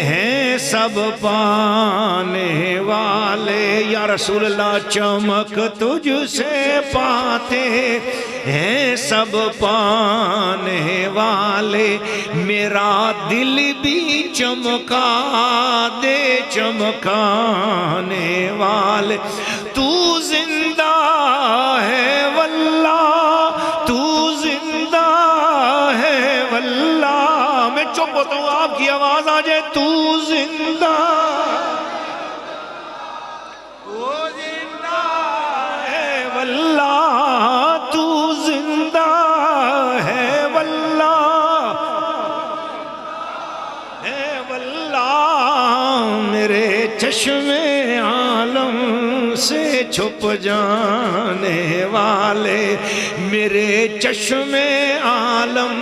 ہیں سب پانے والے یا رسول اللہ. چمک تجھ سے پاتے ہیں سب پانے والے، میرا دل بھی چمکا دے چمکانے والے. تو زندہ ہے واللہ، تو زندہ ہے واللہ. میں چپ ہوتا ہوں آپ کی آواز آ جائے. تو زندہ، تو زندہ ہے واللہ، تو زندہ ہے واللہ ہے واللہ. میرے چشم عالم سے چھپ جانے والے، میرے چشم عالم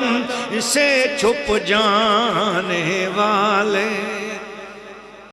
سے چھپ جانے والے.